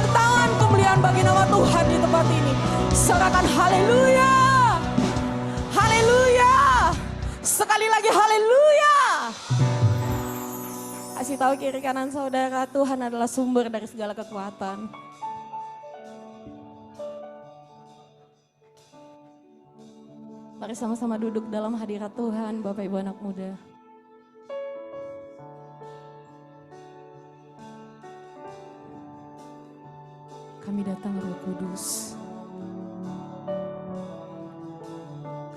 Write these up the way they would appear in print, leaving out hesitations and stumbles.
tepuk tangan kemuliaan bagi nama Tuhan di tempat ini. Sorakan haleluya. Haleluya. Sekali lagi haleluya. Kasih tahu kiri kanan saudara, Tuhan adalah sumber dari segala kekuatan. Mari sama-sama duduk dalam hadirat Tuhan, Bapak Ibu anak muda. Kami datang Roh Kudus.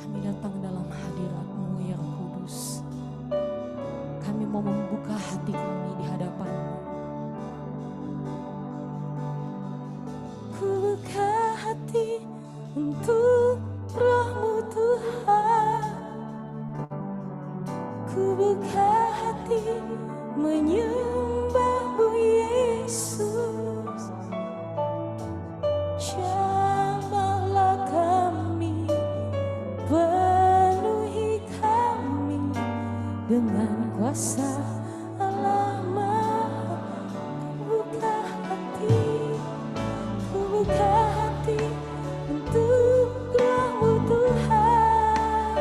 Kami datang dalam hadirat-Mu ya Roh Kudus. Kami mau membuka hati kami di hadapan-Mu. Ku buka hati untuk Roh-Mu Tuhan. Ku buka hati menyembah-Mu Yesus. Jamahlah kami, penuhi kami dengan kuasa Allah Maha. Ku buka hati untuk Roh-Mu Tuhan.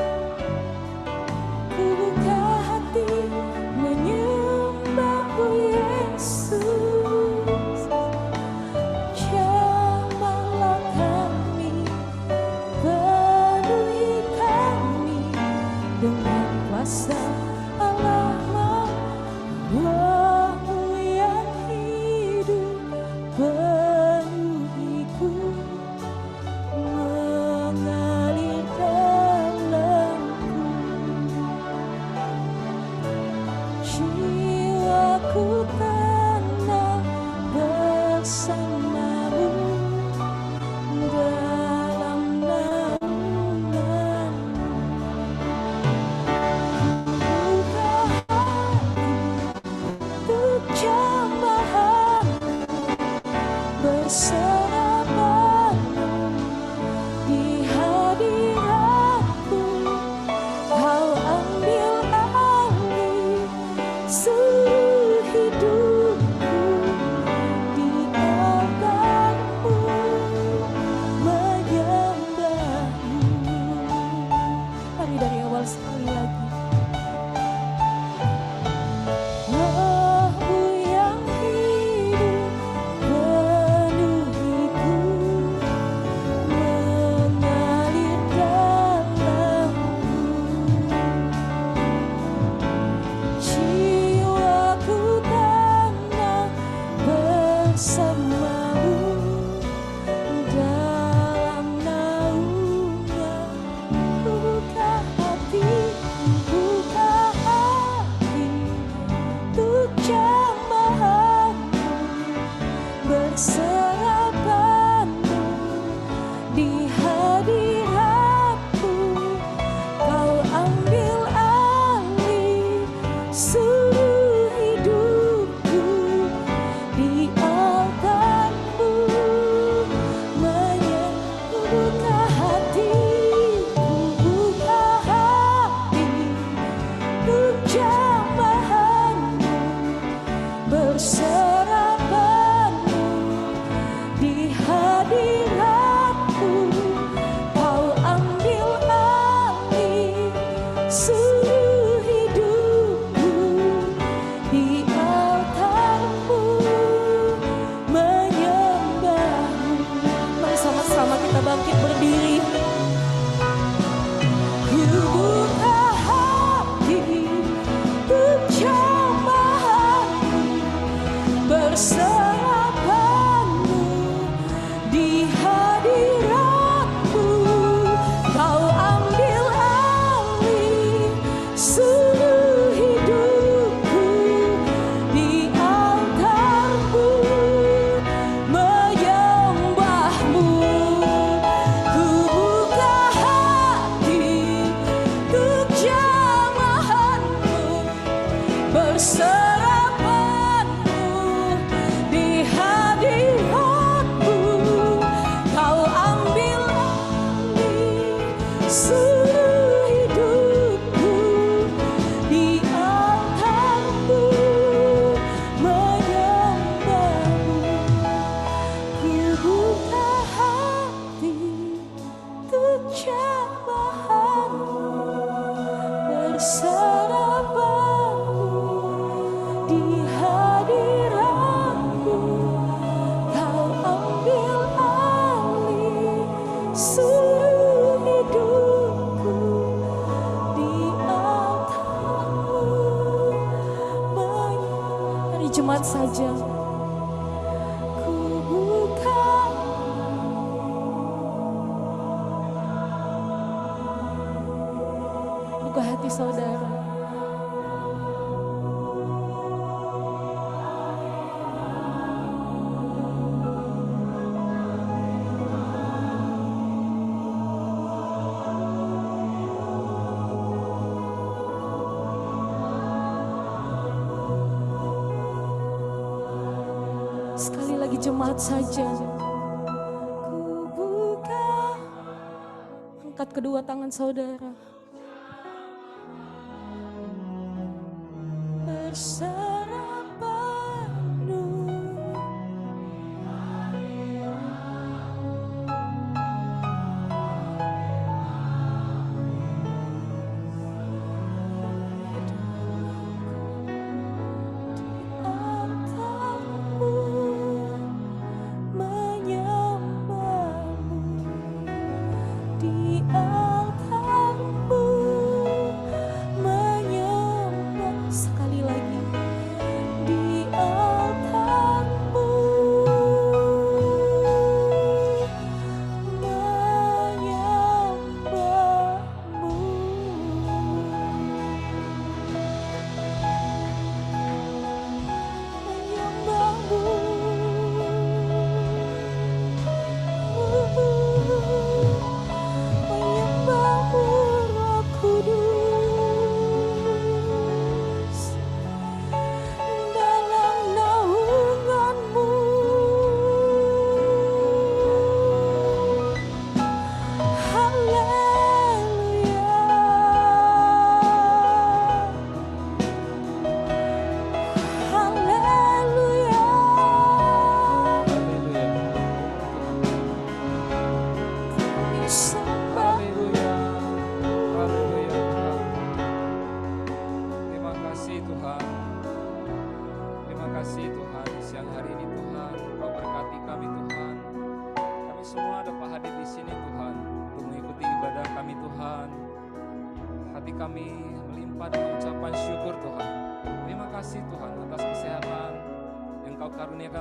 Ku buka hati menyembah-Mu Yesus. Jamahlah kami, penuhi kami dengan kuasa Allah Maha. Roh-Mu yang hidup penuhiku, mengalir dalamku. Jiwaku tenang bersama-Mu dalam naungan-Mu. Buka hati untuk jamahan-Mu, berserapan-Mu di hadirat-Mu. Kau ambil alih seluruh hidupku di altar-Mu, menyembah-Mu. Mari dari awal sekali lagi. Roh-Mu yang hidup penuhiku, mengalir dalamku. Jiwaku tenang bersama-Mu dalam naungan. Buka hati untuk jamahan-Mu, berserapan-Mu di hadirat-Mu. Kau ambil alih seluruh hidupku di altar-Mu, buka hati untuk jamahan-Mu, berserapan-Mu di hadirat-Mu. Kau ambil alih seluruh hidupku di altar-Mu, menyembah-Mu. Mari sama-sama kita bangkit berdiri. Ku buka hati untuk jamahan-Mu, berserapan-Mu di hadirat-Mu. Kau ambil alih seluruh hidupku di altar-Mu, menyembah-Mu. Ku saja. Ku buka hati saudara. Sekali lagi jemaat saja. Ku buka. Angkat kedua tangan saudara. Berserah penuh.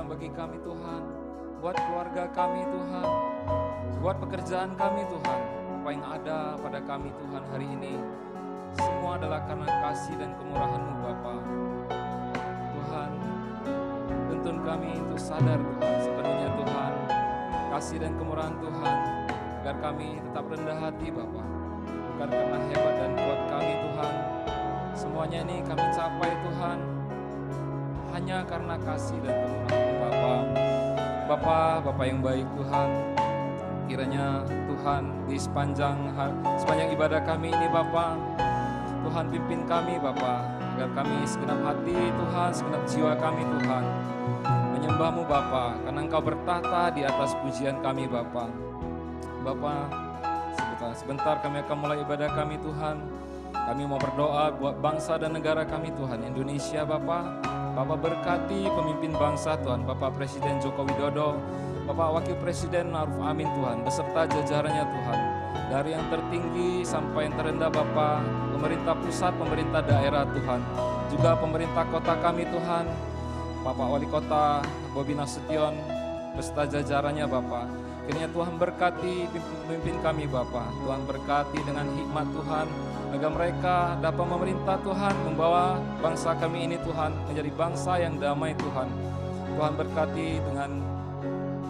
Bagi kami Tuhan, buat keluarga kami Tuhan, buat pekerjaan kami Tuhan, apa yang ada pada kami Tuhan hari ini, semua adalah karena kasih dan kemurahan-Mu Bapa. Tuhan, tuntun kami untuk sadar Tuhan, sepenuhnya Tuhan, kasih dan kemurahan Tuhan, agar kami tetap rendah hati Bapa, bukan karena hebat dan kuat kami Tuhan, semuanya ini kami capai Tuhan, hanya karena kasih dan kemurahan Bapa yang baik Tuhan, kiranya Tuhan di sepanjang ibadah kami ini Bapa, Tuhan pimpin kami Bapa, agar kami segenap hati Tuhan, segenap jiwa kami Tuhan, menyembah-Mu Bapa, karena Engkau bertahta di atas pujian kami Bapa. Bapa, sebentar kami akan mulai ibadah kami Tuhan, kami mau berdoa buat bangsa dan negara kami Tuhan, Indonesia Bapa. Bapak berkati pemimpin bangsa Tuhan, Bapak Presiden Joko Widodo, Bapak Wakil Presiden Ma'ruf Amin Tuhan, beserta jajarannya Tuhan, dari yang tertinggi sampai yang terendah Bapak, pemerintah pusat, pemerintah daerah Tuhan, juga pemerintah kota kami Tuhan, Bapak Wali Kota Bobi Nasution, beserta jajarannya Bapak. Kiranya Tuhan berkati pemimpin kami Bapak, Tuhan berkati dengan hikmat Tuhan, agar mereka dapat memerintah Tuhan, membawa bangsa kami ini Tuhan menjadi bangsa yang damai Tuhan. Tuhan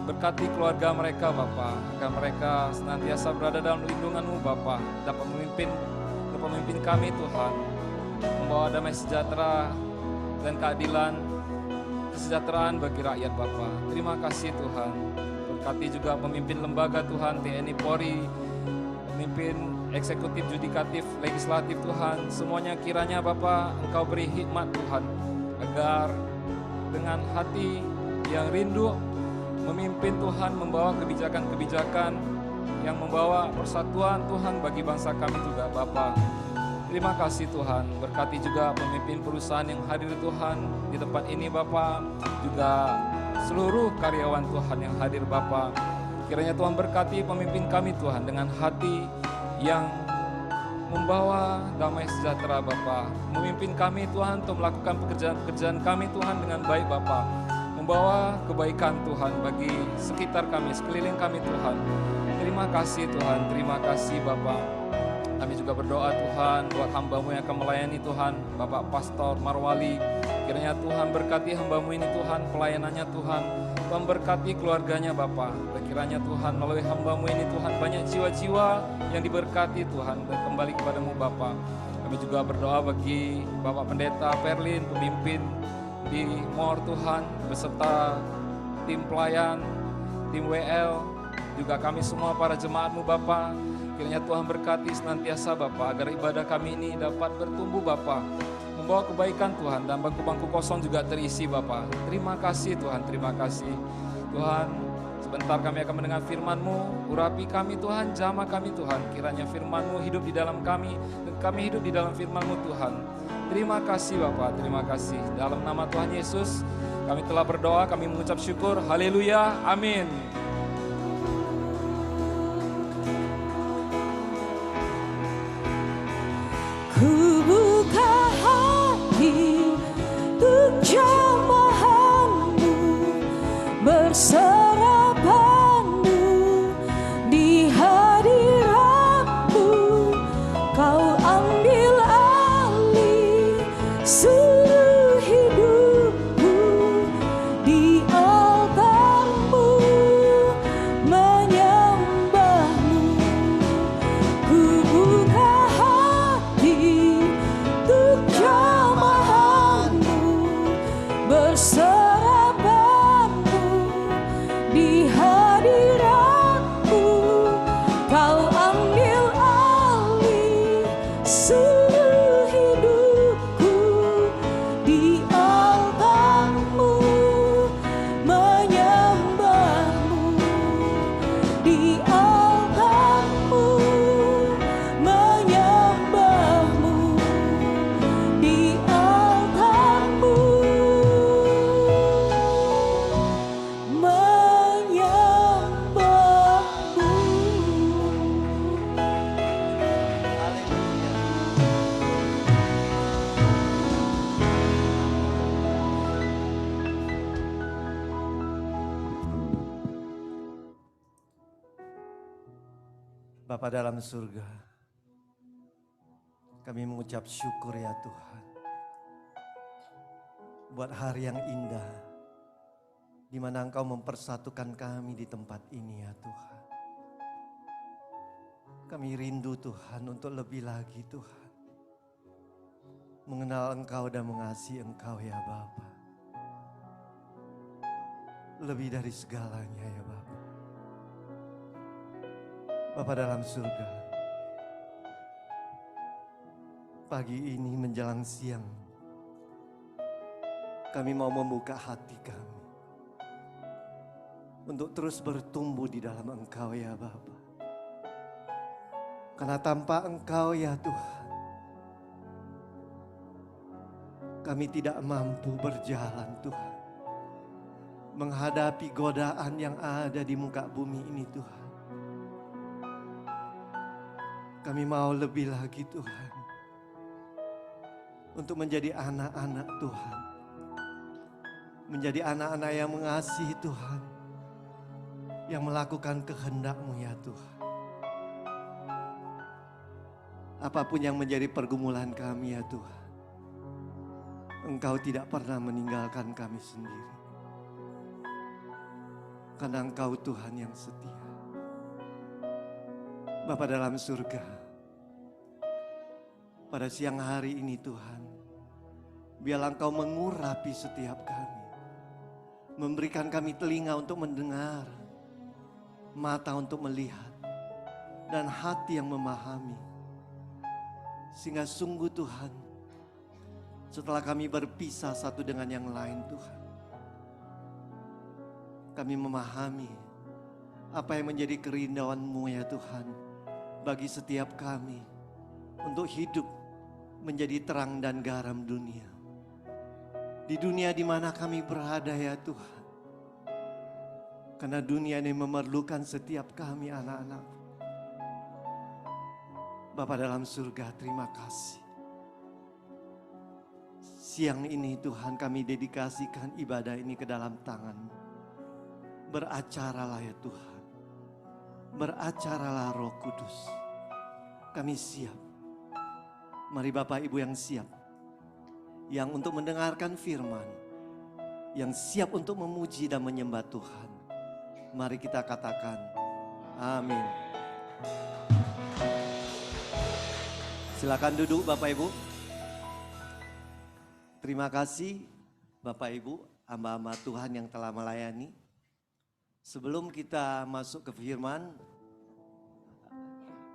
berkati keluarga mereka Bapa, agar mereka senantiasa berada dalam lindungan-Mu Bapa, dapat memimpin kami Tuhan, membawa damai sejahtera dan keadilan, kesejahteraan bagi rakyat Bapa. Terima kasih Tuhan. Berkati juga pemimpin lembaga Tuhan, TNI Polri, pemimpin eksekutif, yudikatif, legislatif Tuhan, semuanya kiranya Bapa Engkau beri hikmat Tuhan, agar dengan hati yang rindu memimpin Tuhan, membawa kebijakan-kebijakan yang membawa persatuan Tuhan bagi bangsa kami juga Bapa. Terima kasih Tuhan, berkati juga pemimpin perusahaan yang hadir Tuhan di tempat ini Bapa, juga seluruh karyawan Tuhan yang hadir Bapa. Kiranya Tuhan berkati pemimpin kami Tuhan dengan hati yang membawa damai sejahtera Bapa, memimpin kami Tuhan untuk melakukan pekerjaan-pekerjaan kami Tuhan dengan baik Bapa. membawa kebaikan Tuhan bagi sekitar kami, sekeliling kami Tuhan. Terima kasih Tuhan, terima kasih Bapa. Kami juga berdoa Tuhan buat hamba-Mu yang akan melayani Tuhan, Bapak Pastor Marwali. Kiranya Tuhan berkati hamba-Mu ini Tuhan, pelayanannya Tuhan. Tuhan berkati keluarganya Bapa. Kiranya Tuhan melalui hamba-Mu ini Tuhan banyak jiwa-jiwa yang diberkati Tuhan dan kembali kepadamu Bapa. Kami juga berdoa bagi Bapak Pendeta Perlin, pemimpin di MOR Tuhan, beserta tim pelayan, tim WL, juga kami semua para jemaat-Mu Bapa. Kiranya Tuhan berkati senantiasa Bapa, agar ibadah kami ini dapat bertumbuh Bapa, membawa kebaikan Tuhan, dan bangku-bangku kosong juga terisi Bapa. Terima kasih Tuhan, terima kasih Tuhan. Sebentar kami akan mendengar firman-Mu, urapi kami Tuhan, jamah kami Tuhan. Kiranya firman-Mu hidup di dalam kami, dan kami hidup di dalam firman-Mu Tuhan. Terima kasih Bapa, terima kasih. Dalam nama Tuhan Yesus, kami telah berdoa, kami mengucap syukur. Haleluya, amin. Ku buka hati untuk jamahan-Mu, berserah penuh di hadirat-Mu. Kau ambil alih seluruh hidupku, di altar-Mu menyembah-Mu. Ku buka hati untuk jamahan-Mu, berserah penuh di hadirat-Mu. Kau ambil alih seluruh hidupku, di altar-Mu menyembah-Mu, di altar-Mu menyembah-Mu, di altar-Mu Bapa dalam surga, kami mengucap syukur ya Tuhan, buat hari yang indah, di mana Engkau mempersatukan kami di tempat ini ya Tuhan. Kami rindu Tuhan untuk lebih lagi Tuhan, mengenal Engkau dan mengasihi Engkau ya Bapa. Lebih dari segalanya ya Bapa. Bapa dalam surga, pagi ini menjelang siang, kami mau membuka hati kami untuk terus bertumbuh di dalam Engkau ya Bapa. Karena tanpa Engkau ya Tuhan, kami tidak mampu berjalan Tuhan, menghadapi godaan yang ada di muka bumi ini Tuhan. Kami mau lebih lagi Tuhan, untuk menjadi anak-anak Tuhan, menjadi anak-anak yang mengasihi Tuhan, yang melakukan kehendak-Mu ya Tuhan. Apapun yang menjadi pergumulan kami ya Tuhan, Engkau tidak pernah meninggalkan kami sendiri, karena Engkau Tuhan yang setia. Bapa dalam surga, pada siang hari ini Tuhan, biarlah Engkau mengurapi setiap kami, memberikan kami telinga untuk mendengar, mata untuk melihat, dan hati yang memahami. Sehingga sungguh Tuhan, setelah kami berpisah satu dengan yang lain Tuhan, kami memahami apa yang menjadi kerinduan-Mu ya Tuhan, bagi setiap kami untuk hidup menjadi terang dan garam dunia. Di dunia di mana kami berada ya Tuhan. Karena dunia ini memerlukan setiap kami anak-anak. Bapa dalam surga, terima kasih. Siang ini Tuhan kami dedikasikan ibadah ini ke dalam tangan-Mu. Beracaralah ya Tuhan. Beracaralah Roh Kudus. Kami siap. Mari Bapak Ibu yang siap. Yang untuk mendengarkan firman. Yang siap untuk memuji dan menyembah Tuhan. Mari kita katakan, amin. Silakan duduk Bapak Ibu. Terima kasih Bapak Ibu, hamba-hamba Tuhan yang telah melayani. Sebelum kita masuk ke firman,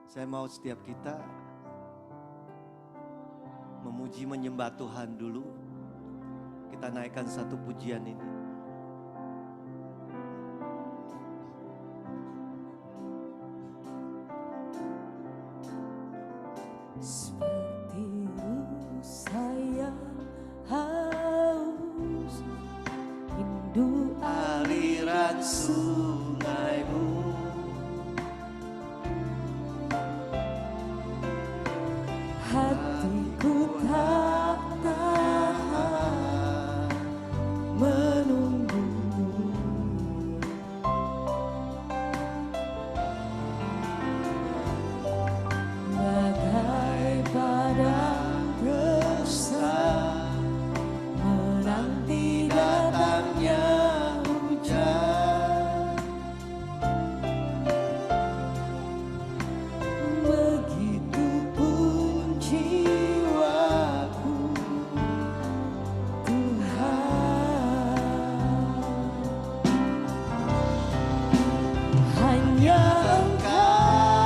saya mau setiap kita memuji menyembah Tuhan dulu. Kita naikkan satu pujian ini. Seperti saya haus rindu Aliran sungai-Mu, hatiku tak tahan menunggu. Bagai padang gersang menanti datangnya hujan. Begitupun jiwaku, Tuhan. Hanya Engkau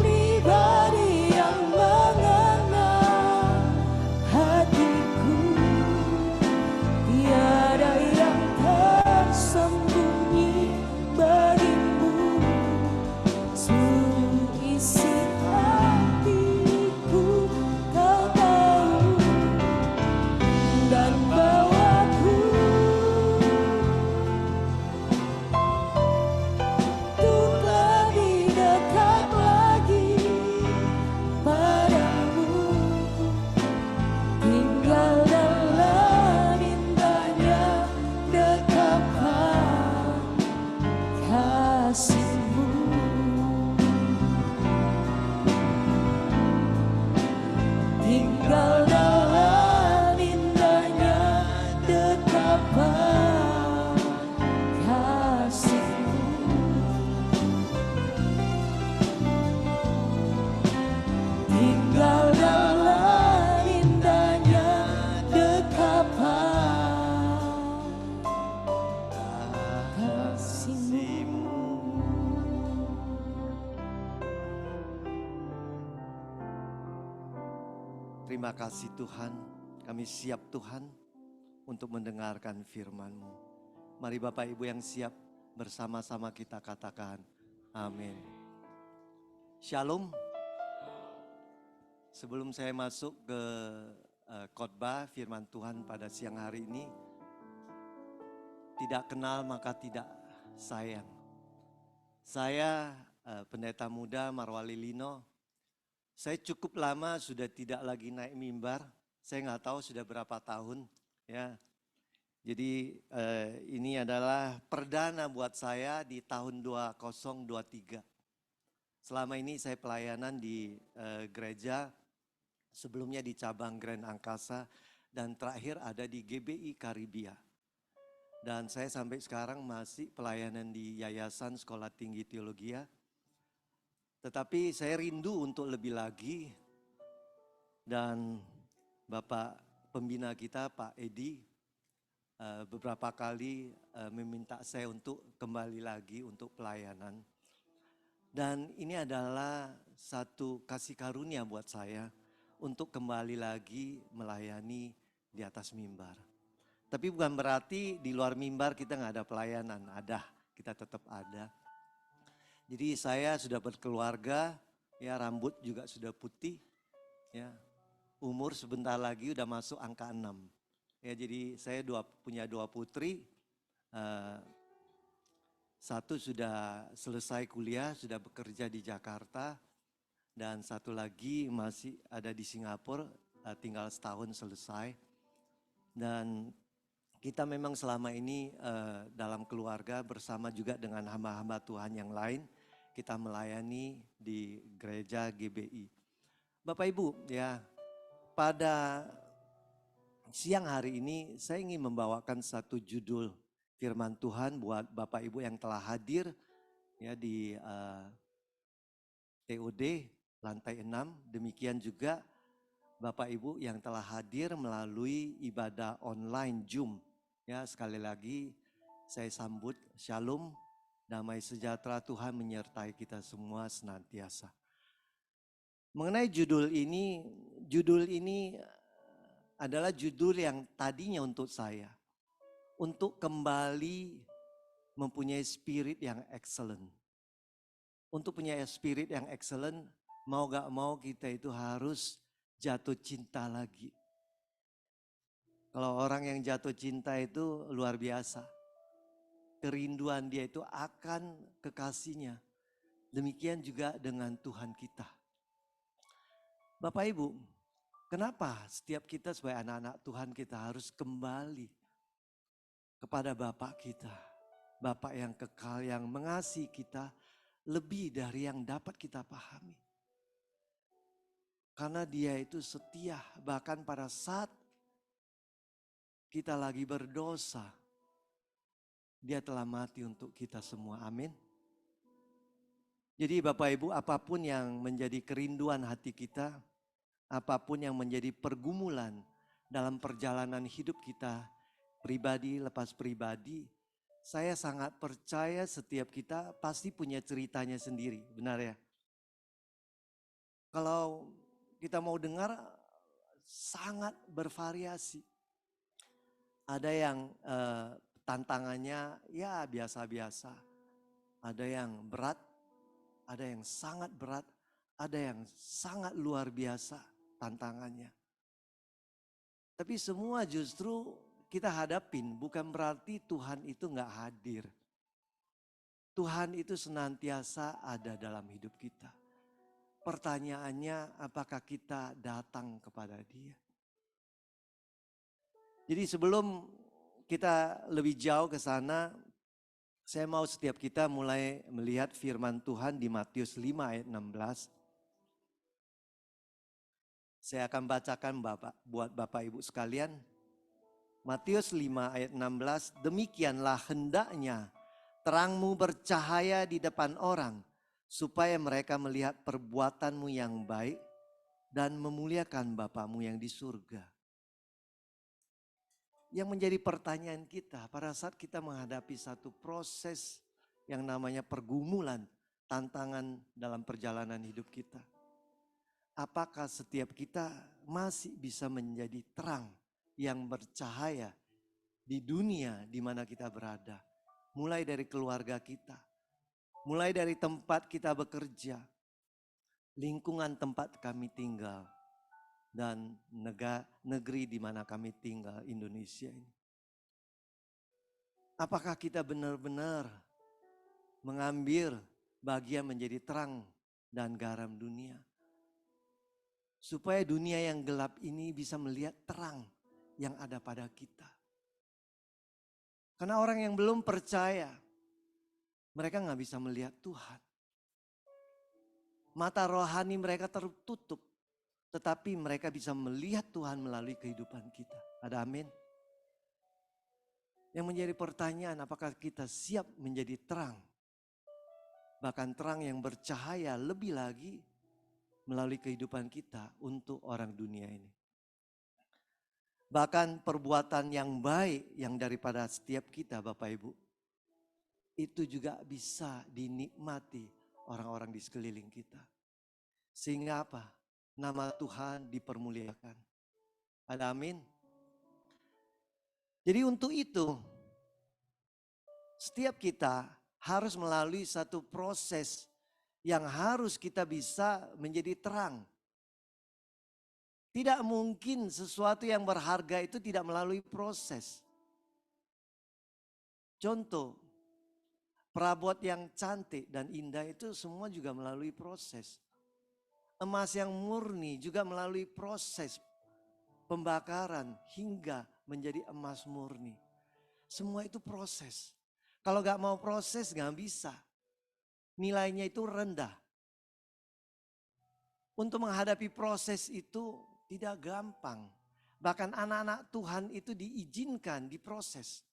pribadi yang mengenal hatiku. Tiada yang tersembunyi bagimu. Seluruh isi hatiku Kau tahu, dan bawaku untuk lebih dekat lagi padamu. Tinggal dalam indahnya dekapan kasih-Mu. Tinggal dalam indahnya dekapan kasih-Mu. Tinggal dalam indahnya dekapan kasih-Mu. Terima kasih Tuhan, kami siap Tuhan untuk mendengarkan firman-Mu. Mari Bapak Ibu yang siap bersama-sama kita katakan amin. Shalom. Sebelum saya masuk ke khotbah firman Tuhan pada siang hari ini, tidak kenal maka tidak sayang. Saya pendeta muda Marwali Lino. Saya cukup lama sudah tidak lagi naik mimbar. Saya nggak tahu sudah berapa tahun, ya. Jadi ini adalah perdana buat saya di tahun 2023. Selama ini saya pelayanan di gereja, sebelumnya di cabang Grand Angkasa, dan terakhir ada di GBI Karibia. Dan saya sampai sekarang masih pelayanan di Yayasan Sekolah Tinggi Teologia. Tetapi saya rindu untuk lebih lagi, dan Bapak Pembina kita Pak Edi beberapa kali meminta saya untuk kembali lagi untuk pelayanan. Dan ini adalah satu kasih karunia buat saya untuk kembali lagi melayani di atas mimbar. Tapi bukan berarti di luar mimbar kita nggak ada pelayanan, ada, kita tetap ada. Jadi saya sudah berkeluarga, ya rambut juga sudah putih, ya umur sebentar lagi udah masuk angka 6. Ya jadi saya punya 2 putri, satu sudah selesai kuliah, sudah bekerja di Jakarta, dan satu lagi masih ada di Singapura, tinggal setahun selesai. Dan kita memang selama ini dalam keluarga bersama juga dengan hamba-hamba Tuhan yang lain, kita melayani di gereja GBI. Bapak Ibu, ya, pada siang hari ini saya ingin membawakan satu judul firman Tuhan buat Bapak Ibu yang telah hadir ya di TOD lantai 6. Demikian juga Bapak Ibu yang telah hadir melalui ibadah online Zoom. Ya, sekali lagi saya sambut Shalom, damai sejahtera Tuhan menyertai kita semua senantiasa. Mengenai judul ini adalah judul yang tadinya untuk saya. Untuk kembali mempunyai spirit yang excellent. Untuk punya spirit yang excellent, mau gak mau kita itu harus jatuh cinta lagi. Kalau orang yang jatuh cinta itu luar biasa. Kerinduan dia itu akan kekasihnya. Demikian juga dengan Tuhan kita. Bapak Ibu, kenapa setiap kita sebagai anak-anak Tuhan kita harus kembali kepada Bapak kita. Bapak yang kekal, yang mengasihi kita lebih dari yang dapat kita pahami. Karena dia itu setia, bahkan pada saat kita lagi berdosa, dia telah mati untuk kita semua. Amin. Jadi Bapak Ibu, apapun yang menjadi kerinduan hati kita, apapun yang menjadi pergumulan dalam perjalanan hidup kita, pribadi lepas pribadi, saya sangat percaya setiap kita pasti punya ceritanya sendiri, benar ya? Kalau kita mau dengar, sangat bervariasi. Ada yang tantangannya ya biasa-biasa, ada yang berat, ada yang sangat berat, ada yang sangat luar biasa tantangannya. Tapi semua justru kita hadapin, bukan berarti Tuhan itu gak hadir. Tuhan itu senantiasa ada dalam hidup kita. Pertanyaannya, apakah kita datang kepada Dia? Jadi sebelum kita lebih jauh ke sana, saya mau setiap kita mulai melihat firman Tuhan di Matius 5 ayat 16. Saya akan bacakan buat Bapak Ibu sekalian. Matius 5 ayat 16, demikianlah hendaknya terangmu bercahaya di depan orang, supaya mereka melihat perbuatanmu yang baik dan memuliakan Bapamu yang di surga. Yang menjadi pertanyaan kita pada saat kita menghadapi satu proses yang namanya pergumulan, tantangan dalam perjalanan hidup kita. Apakah setiap kita masih bisa menjadi terang yang bercahaya di dunia di mana kita berada? Mulai dari keluarga kita, mulai dari tempat kita bekerja, lingkungan tempat kami tinggal, dan negeri di mana kami tinggal, Indonesia ini. Apakah kita benar-benar mengambil bagian menjadi terang dan garam dunia? Supaya dunia yang gelap ini bisa melihat terang yang ada pada kita. Karena orang yang belum percaya, mereka gak bisa melihat Tuhan. Mata rohani mereka tertutup. Tetapi mereka bisa melihat Tuhan melalui kehidupan kita. Ada amin? Yang menjadi pertanyaan, apakah kita siap menjadi terang? Bahkan terang yang bercahaya lebih lagi melalui kehidupan kita untuk orang dunia ini. Bahkan perbuatan yang baik yang daripada setiap kita Bapak Ibu, itu juga bisa dinikmati orang-orang di sekeliling kita. Sehingga apa? Nama Tuhan dipermuliakan. Ada amin? Jadi untuk itu, setiap kita harus melalui satu proses yang harus kita bisa menjadi terang. Tidak mungkin sesuatu yang berharga itu tidak melalui proses. Contoh, perabot yang cantik dan indah itu semua juga melalui proses. Emas yang murni juga melalui proses pembakaran hingga menjadi emas murni. Semua itu proses. Kalau gak mau proses gak bisa. Nilainya itu rendah. Untuk menghadapi proses itu tidak gampang. Bahkan anak-anak Tuhan itu diizinkan diproses.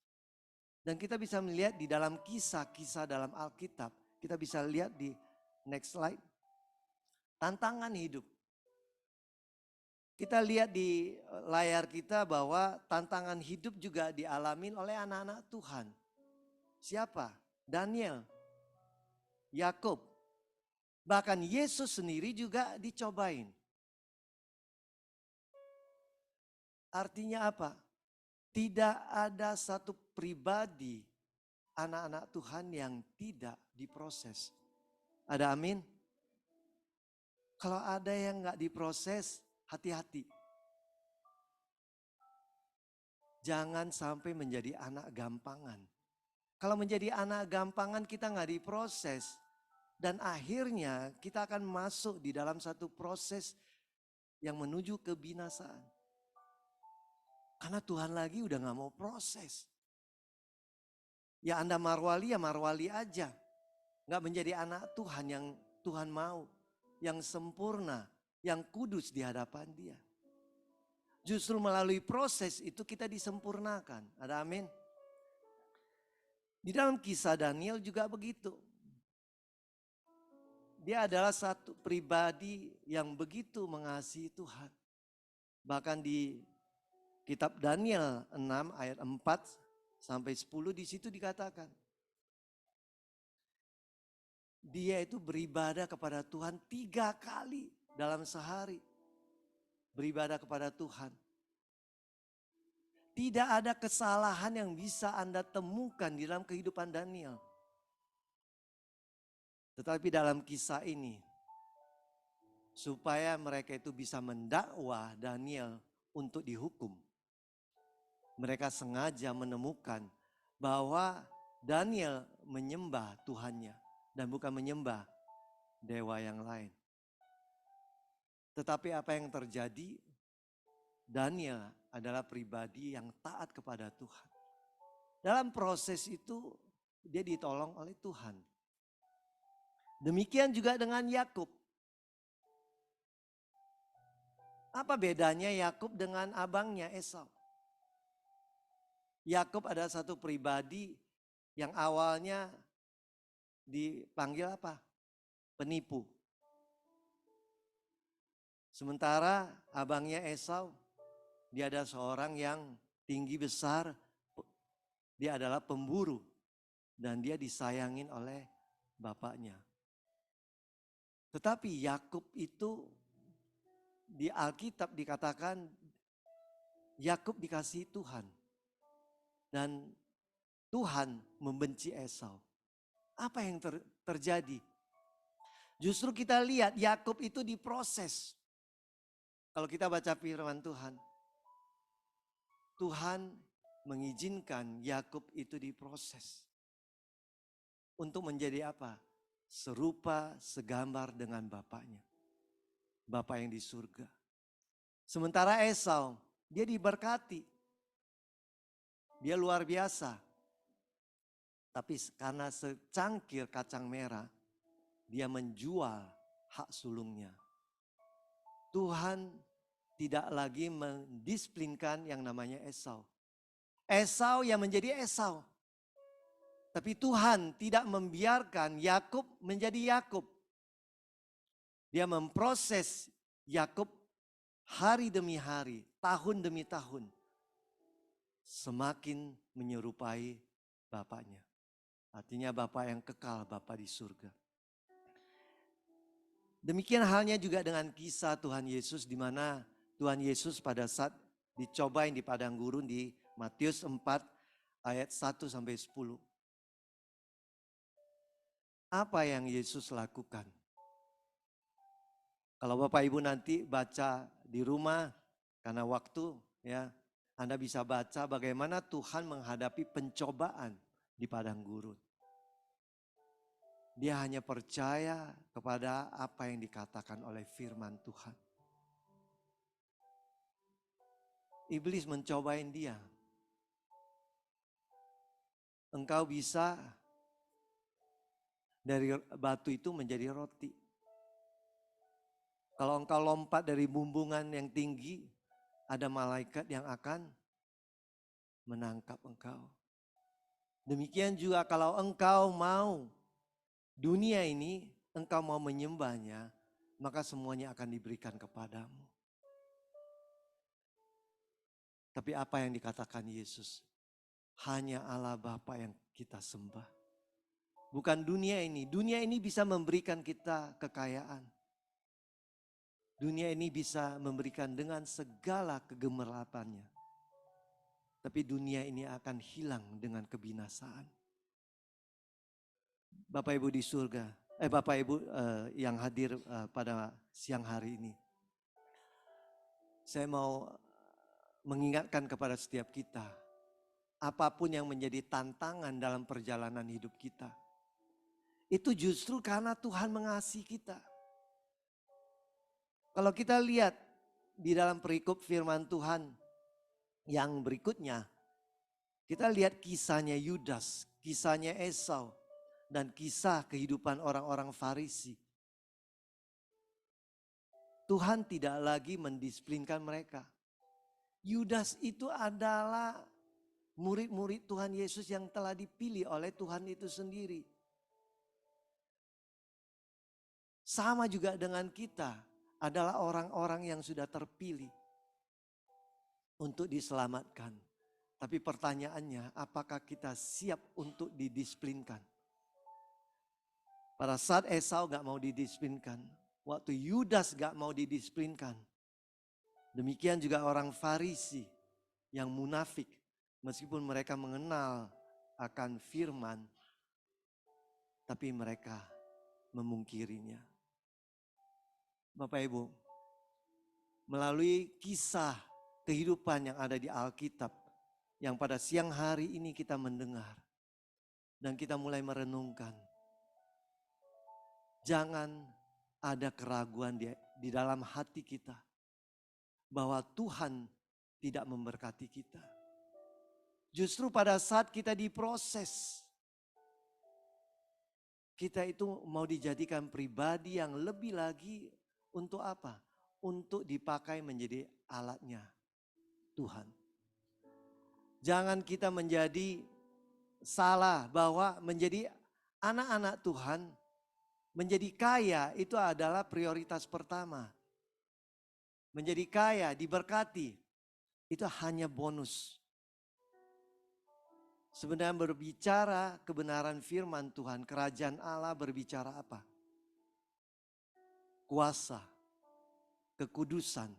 Dan kita bisa melihat di dalam kisah-kisah dalam Alkitab. Kita bisa lihat di next slide. Tantangan hidup. Kita lihat di layar kita bahwa tantangan hidup juga dialami oleh anak-anak Tuhan. Siapa? Daniel, Yakub. Bahkan Yesus sendiri juga dicobain. Artinya apa? Tidak ada satu pribadi anak-anak Tuhan yang tidak diproses. Ada amin? Kalau ada yang gak diproses, hati-hati. Jangan sampai menjadi anak gampangan. Kalau menjadi anak gampangan kita gak diproses. Dan akhirnya kita akan masuk di dalam satu proses yang menuju kebinasaan. Karena Tuhan lagi udah gak mau proses. Ya Anda marwali ya marwali aja. Gak menjadi anak Tuhan yang Tuhan mau. Yang sempurna, yang kudus di hadapan Dia. Justru melalui proses itu kita disempurnakan. Ada amin? Di dalam kisah Daniel juga begitu. Dia adalah satu pribadi yang begitu mengasihi Tuhan. Bahkan di kitab Daniel 6 ayat 4 sampai 10 di situ dikatakan. Dia itu beribadah kepada Tuhan 3 kali dalam sehari. Beribadah kepada Tuhan. Tidak ada kesalahan yang bisa Anda temukan di dalam kehidupan Daniel. Tetapi dalam kisah ini, supaya mereka itu bisa mendakwa Daniel untuk dihukum. Mereka sengaja menemukan bahwa Daniel menyembah Tuhannya dan bukan menyembah dewa yang lain. Tetapi apa yang terjadi? Daniel adalah pribadi yang taat kepada Tuhan. Dalam proses itu dia ditolong oleh Tuhan. Demikian juga dengan Yakub. Apa bedanya Yakub dengan abangnya Esau? Yakub adalah satu pribadi yang awalnya dipanggil apa? Penipu. Sementara abangnya Esau, dia adalah seorang yang tinggi besar, dia adalah pemburu dan dia disayangin oleh bapaknya. Tetapi Yakub itu di Alkitab dikatakan Yakub dikasihi Tuhan. Dan Tuhan membenci Esau. Apa yang terjadi? Justru kita lihat Yakub itu diproses. Kalau kita baca firman Tuhan. Tuhan mengizinkan Yakub itu diproses. Untuk menjadi apa? Serupa segambar dengan bapaknya. Bapa yang di surga. Sementara Esau, dia diberkati. Dia luar biasa. Tapi karena secangkir kacang merah, dia menjual hak sulungnya. Tuhan tidak lagi mendisiplinkan yang namanya Esau. Esau yang menjadi Esau. Tapi Tuhan tidak membiarkan Yakub menjadi Yakub. Dia memproses Yakub hari demi hari, tahun demi tahun. Semakin menyerupai bapaknya. Artinya Bapa yang kekal, Bapa di surga. Demikian halnya juga dengan kisah Tuhan Yesus di mana Tuhan Yesus pada saat dicobain di padang gurun di Matius 4 ayat 1 sampai 10. Apa yang Yesus lakukan? Kalau Bapak Ibu nanti baca di rumah karena waktu ya, Anda bisa baca bagaimana Tuhan menghadapi pencobaan di padang gurun. Dia hanya percaya kepada apa yang dikatakan oleh firman Tuhan. Iblis mencobain dia. Engkau bisa dari batu itu menjadi roti. Kalau engkau lompat dari bumbungan yang tinggi, ada malaikat yang akan menangkap engkau. Demikian juga kalau engkau mau dunia ini, engkau mau menyembahnya, maka semuanya akan diberikan kepadamu. Tapi apa yang dikatakan Yesus? Hanya Allah Bapa yang kita sembah. Bukan dunia ini. Dunia ini bisa memberikan kita kekayaan. Dunia ini bisa memberikan dengan segala kegemilapannya. Tapi dunia ini akan hilang dengan kebinasaan. Bapak Ibu di surga, Bapak Ibu yang hadir pada siang hari ini. Saya mau mengingatkan kepada setiap kita, apapun yang menjadi tantangan dalam perjalanan hidup kita, itu justru karena Tuhan mengasihi kita. Kalau kita lihat di dalam perikop firman Tuhan yang berikutnya, kita lihat kisahnya Yudas, kisahnya Esau, dan kisah kehidupan orang-orang Farisi. Tuhan tidak lagi mendisiplinkan mereka. Yudas itu adalah murid-murid Tuhan Yesus yang telah dipilih oleh Tuhan itu sendiri. Sama juga dengan kita, adalah orang-orang yang sudah terpilih untuk diselamatkan. Tapi pertanyaannya, apakah kita siap untuk didisiplinkan? Pada saat Esau gak mau didisiplinkan, waktu Yudas gak mau didisiplinkan, demikian juga orang Farisi yang munafik, meskipun mereka mengenal akan firman, tapi mereka memungkirinya. Bapak Ibu, melalui kisah kehidupan yang ada di Alkitab, yang pada siang hari ini kita mendengar, dan kita mulai merenungkan, jangan ada keraguan di dalam hati kita, bahwa Tuhan tidak memberkati kita. Justru pada saat kita diproses, kita itu mau dijadikan pribadi yang lebih lagi untuk apa? Untuk dipakai menjadi alatnya Tuhan. Jangan kita menjadi salah bahwa menjadi anak-anak Tuhan, menjadi kaya itu adalah prioritas pertama. Menjadi kaya, diberkati, itu hanya bonus. Sebenarnya berbicara kebenaran firman Tuhan, kerajaan Allah berbicara apa? Kuasa, kekudusan.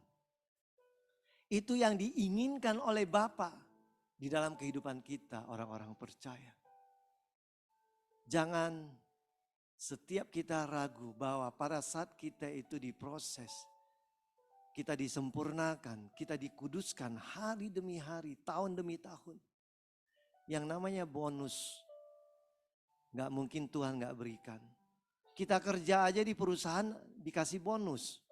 Itu yang diinginkan oleh Bapa di dalam kehidupan kita orang-orang percaya. Jangan setiap kita ragu bahwa pada saat kita itu diproses, kita disempurnakan, kita dikuduskan hari demi hari, tahun demi tahun. Yang namanya bonus, gak mungkin Tuhan gak berikan. Kita kerja aja di perusahaan dikasih bonus.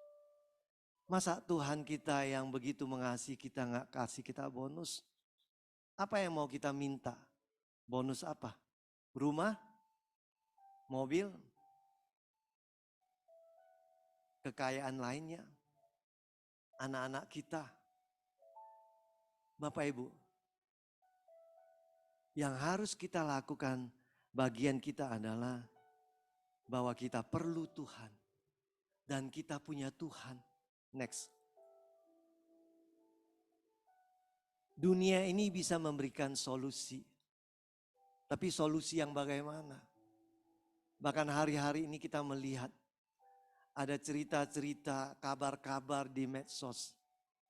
Masa Tuhan kita yang begitu mengasihi kita gak kasih kita bonus? Apa yang mau kita minta? Bonus apa? Rumah? Mobil? Kekayaan lainnya? Anak-anak kita? Bapak Ibu, yang harus kita lakukan, bagian kita adalah bahwa kita perlu Tuhan dan kita punya Tuhan. Next. Dunia ini bisa memberikan solusi. Tapi solusi yang bagaimana? Bahkan hari-hari ini kita melihat ada cerita-cerita, kabar-kabar di medsos.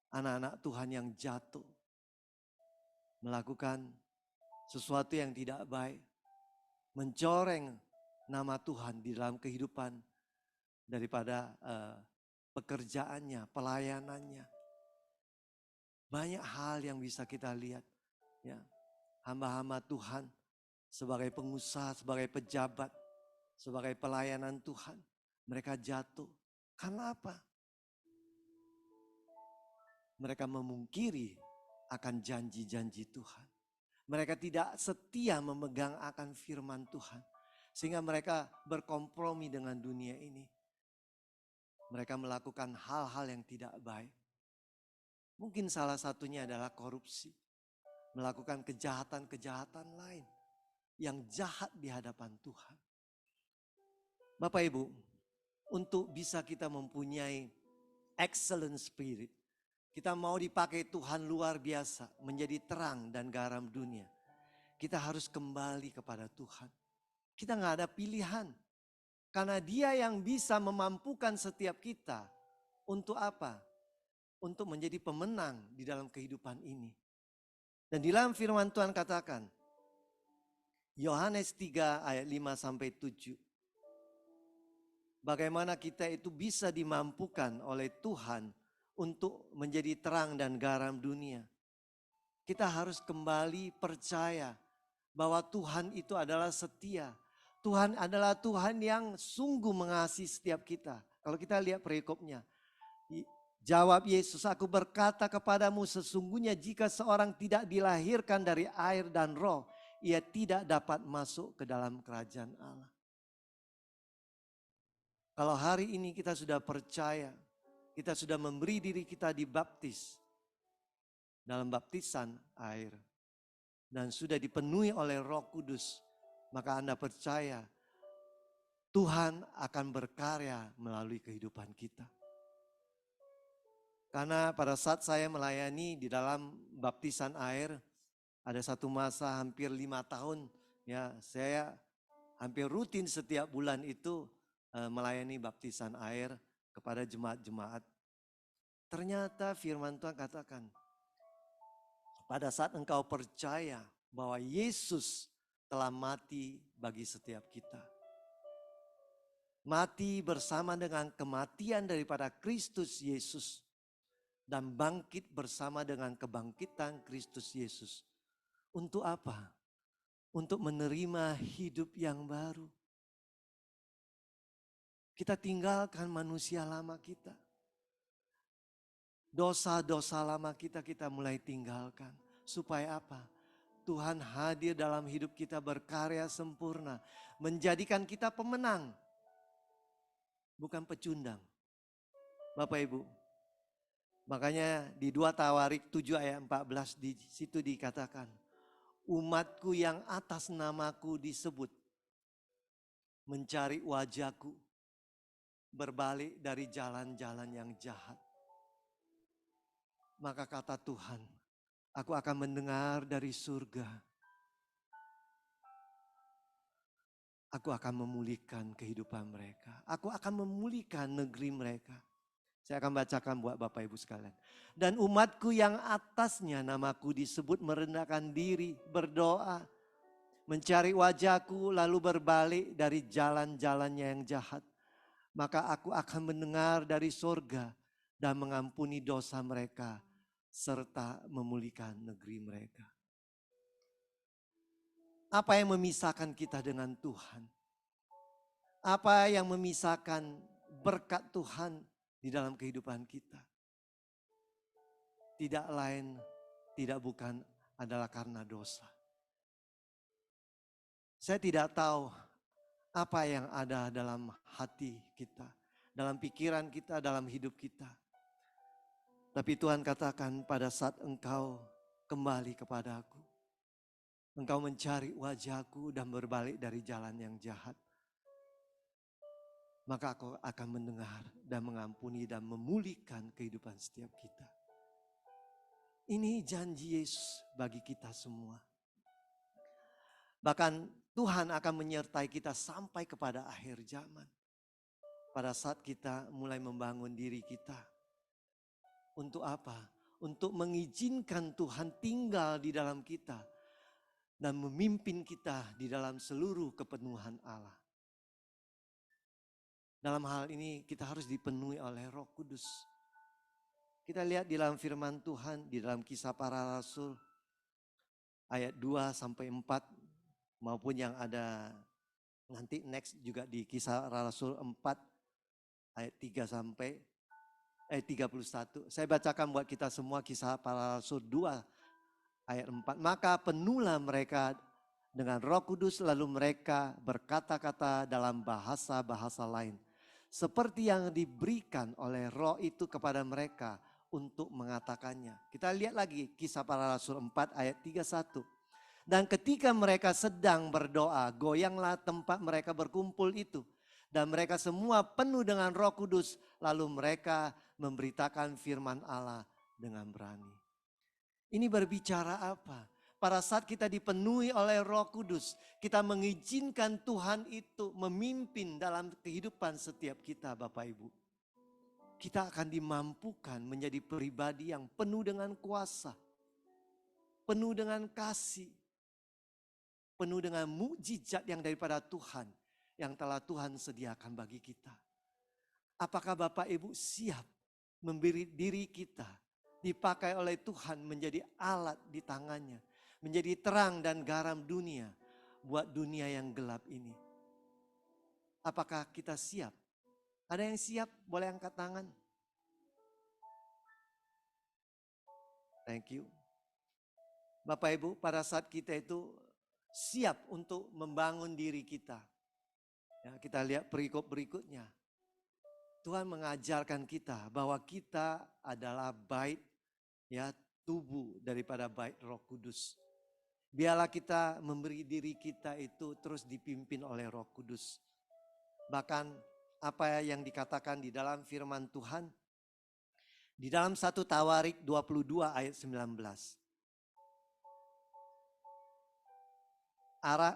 Anak-anak Tuhan yang jatuh. Melakukan sesuatu yang tidak baik. Mencoreng nama Tuhan di dalam kehidupan daripada pekerjaannya, pelayanannya. Banyak hal yang bisa kita lihat. Ya, hamba-hamba Tuhan sebagai pengusaha, sebagai pejabat, sebagai pelayanan Tuhan. Mereka jatuh. Karena apa? Mereka memungkiri akan janji-janji Tuhan. Mereka tidak setia memegang akan firman Tuhan. Sehingga mereka berkompromi dengan dunia ini. Mereka melakukan hal-hal yang tidak baik. Mungkin salah satunya adalah korupsi. Melakukan kejahatan-kejahatan lain yang jahat di hadapan Tuhan. Bapak Ibu, untuk bisa kita mempunyai excellent spirit, kita mau dipakai Tuhan luar biasa menjadi terang dan garam dunia. Kita harus kembali kepada Tuhan. Kita nggak ada pilihan. Karena Dia yang bisa memampukan setiap kita untuk apa? Untuk menjadi pemenang di dalam kehidupan ini. Dan di dalam firman Tuhan katakan, Yohanes 3 ayat 5 sampai 7. Bagaimana kita itu bisa dimampukan oleh Tuhan untuk menjadi terang dan garam dunia. Kita harus kembali percaya bahwa Tuhan itu adalah setia. Tuhan adalah Tuhan yang sungguh mengasihi setiap kita. Kalau kita lihat perikopnya. Jawab Yesus, aku berkata kepadamu sesungguhnya jika seorang tidak dilahirkan dari air dan roh, ia tidak dapat masuk ke dalam kerajaan Allah. Kalau hari ini kita sudah percaya, kita sudah memberi diri kita dibaptis dalam baptisan air. Dan sudah dipenuhi oleh Roh Kudus, maka Anda percaya Tuhan akan berkarya melalui kehidupan kita. Karena pada saat saya melayani di dalam baptisan air, ada satu masa hampir 5 tahun, ya saya hampir rutin setiap bulan itu melayani baptisan air kepada jemaat-jemaat. Ternyata firman Tuhan katakan, pada saat engkau percaya bahwa Yesus telah mati bagi setiap kita. Mati bersama dengan kematian daripada Kristus Yesus. Dan bangkit bersama dengan kebangkitan Kristus Yesus. Untuk apa? Untuk menerima hidup yang baru. Kita tinggalkan manusia lama kita. Dosa-dosa lama kita mulai tinggalkan. Supaya apa? Tuhan hadir dalam hidup kita berkarya sempurna. Menjadikan kita pemenang. Bukan pecundang. Bapak Ibu. Makanya di 2 Tawarik 7 ayat 14 di situ dikatakan. Umatku yang atas namaku disebut. Mencari wajahku. Berbalik dari jalan-jalan yang jahat. Maka kata Tuhan. Aku akan mendengar dari surga. Aku akan memulihkan kehidupan mereka. Aku akan memulihkan negeri mereka. Saya akan bacakan buat Bapak Ibu sekalian. Dan umatku yang atasnya namaku disebut merendahkan diri, berdoa, mencari wajahku lalu berbalik dari jalan-jalannya yang jahat. Maka aku akan mendengar dari surga dan mengampuni dosa mereka serta memulihkan negeri mereka. Apa yang memisahkan kita dengan Tuhan? Apa yang memisahkan berkat Tuhan di dalam kehidupan kita? Tidak lain, tidak bukan adalah karena dosa. Saya tidak tahu apa yang ada dalam hati kita, dalam pikiran kita, dalam hidup kita. Tapi Tuhan katakan pada saat engkau kembali kepadaku, engkau mencari wajahku dan berbalik dari jalan yang jahat. Maka aku akan mendengar dan mengampuni dan memulihkan kehidupan setiap kita. Ini janji Yesus bagi kita semua. Bahkan Tuhan akan menyertai kita sampai kepada akhir zaman. Pada saat kita mulai membangun diri kita. Untuk apa? Untuk mengizinkan Tuhan tinggal di dalam kita. Dan memimpin kita di dalam seluruh kepenuhan Allah. Dalam hal ini kita harus dipenuhi oleh Roh Kudus. Kita lihat di dalam firman Tuhan, di dalam Kisah Para Rasul ayat 2 sampai 4 maupun yang ada Nanti next juga di Kisah Rasul 4 ayat 3 sampai 31. Saya bacakan buat kita semua Kisah Para Rasul 2 ayat 4. Maka penuhlah mereka dengan Roh Kudus, lalu mereka berkata-kata dalam bahasa-bahasa lain, seperti yang diberikan oleh Roh itu kepada mereka untuk mengatakannya. Kita lihat lagi Kisah Para Rasul 4 ayat 31. Dan ketika mereka sedang berdoa, goyanglah tempat mereka berkumpul itu. Dan mereka semua penuh dengan Roh Kudus, lalu mereka memberitakan firman Allah dengan berani. Ini berbicara apa? Pada saat kita dipenuhi oleh Roh Kudus, kita mengizinkan Tuhan itu memimpin dalam kehidupan setiap kita, Bapak Ibu. Kita akan dimampukan menjadi pribadi yang penuh dengan kuasa, penuh dengan kasih, penuh dengan mukjizat yang daripada Tuhan, yang telah Tuhan sediakan bagi kita. Apakah Bapak Ibu siap memberi diri kita dipakai oleh Tuhan menjadi alat di tangannya, menjadi terang dan garam dunia buat dunia yang gelap ini? Apakah kita siap? Ada yang siap? Boleh angkat tangan. Thank you. Bapak Ibu, pada saat kita itu siap untuk membangun diri kita. Ya, kita lihat perikop berikutnya. Tuhan mengajarkan kita bahwa kita adalah bait, ya, tubuh daripada bait Roh Kudus. Biarlah kita memberi diri kita itu terus dipimpin oleh Roh Kudus. Bahkan apa yang dikatakan di dalam firman Tuhan, di dalam 1 Tawarik 22 ayat 19.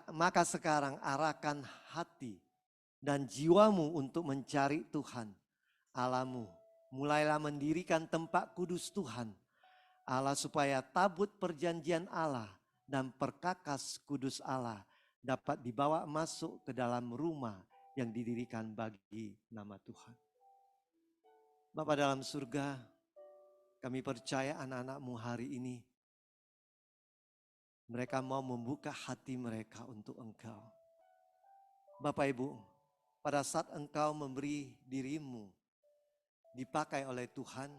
Maka sekarang arahkan hati dan jiwamu untuk mencari Tuhan Allahmu. Mulailah mendirikan tempat kudus Tuhan Allah, supaya tabut perjanjian Allah dan perkakas kudus Allah dapat dibawa masuk ke dalam rumah yang didirikan bagi nama Tuhan. Bapa dalam surga, kami percaya anak-anak-Mu hari ini, mereka mau membuka hati mereka untuk Engkau. Bapak Ibu, pada saat Engkau memberi dirimu dipakai oleh Tuhan,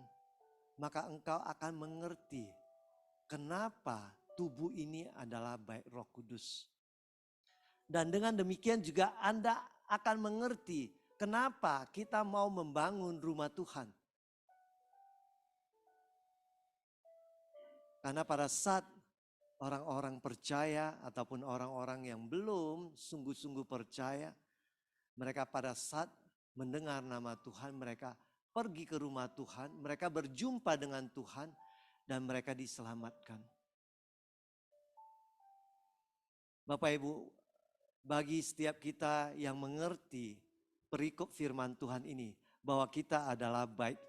maka Engkau akan mengerti kenapa tubuh ini adalah bait Roh Kudus. Dan dengan demikian juga Anda akan mengerti kenapa kita mau membangun rumah Tuhan. Karena pada saat orang-orang percaya ataupun orang-orang yang belum sungguh-sungguh percaya, mereka pada saat mendengar nama Tuhan, mereka pergi ke rumah Tuhan, mereka berjumpa dengan Tuhan dan mereka diselamatkan. Bapak Ibu, bagi setiap kita yang mengerti perikop firman Tuhan ini, bahwa kita adalah bait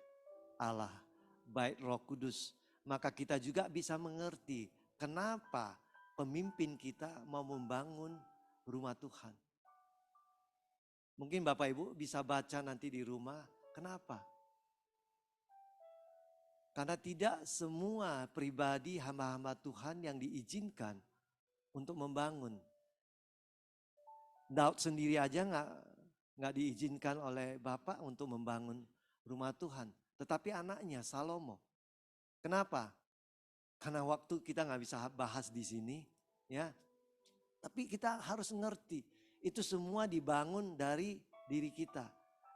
Allah, bait Roh Kudus, maka kita juga bisa mengerti kenapa pemimpin kita mau membangun rumah Tuhan. Mungkin Bapak Ibu bisa baca nanti di rumah, kenapa? Karena tidak semua pribadi hamba-hamba Tuhan yang diizinkan untuk membangun. Daud sendiri aja nggak diizinkan oleh Bapak untuk membangun rumah Tuhan. Tetapi anaknya Salomo. Kenapa? Karena waktu kita nggak bisa bahas di sini, ya. Tapi kita harus ngerti, itu semua dibangun dari diri kita.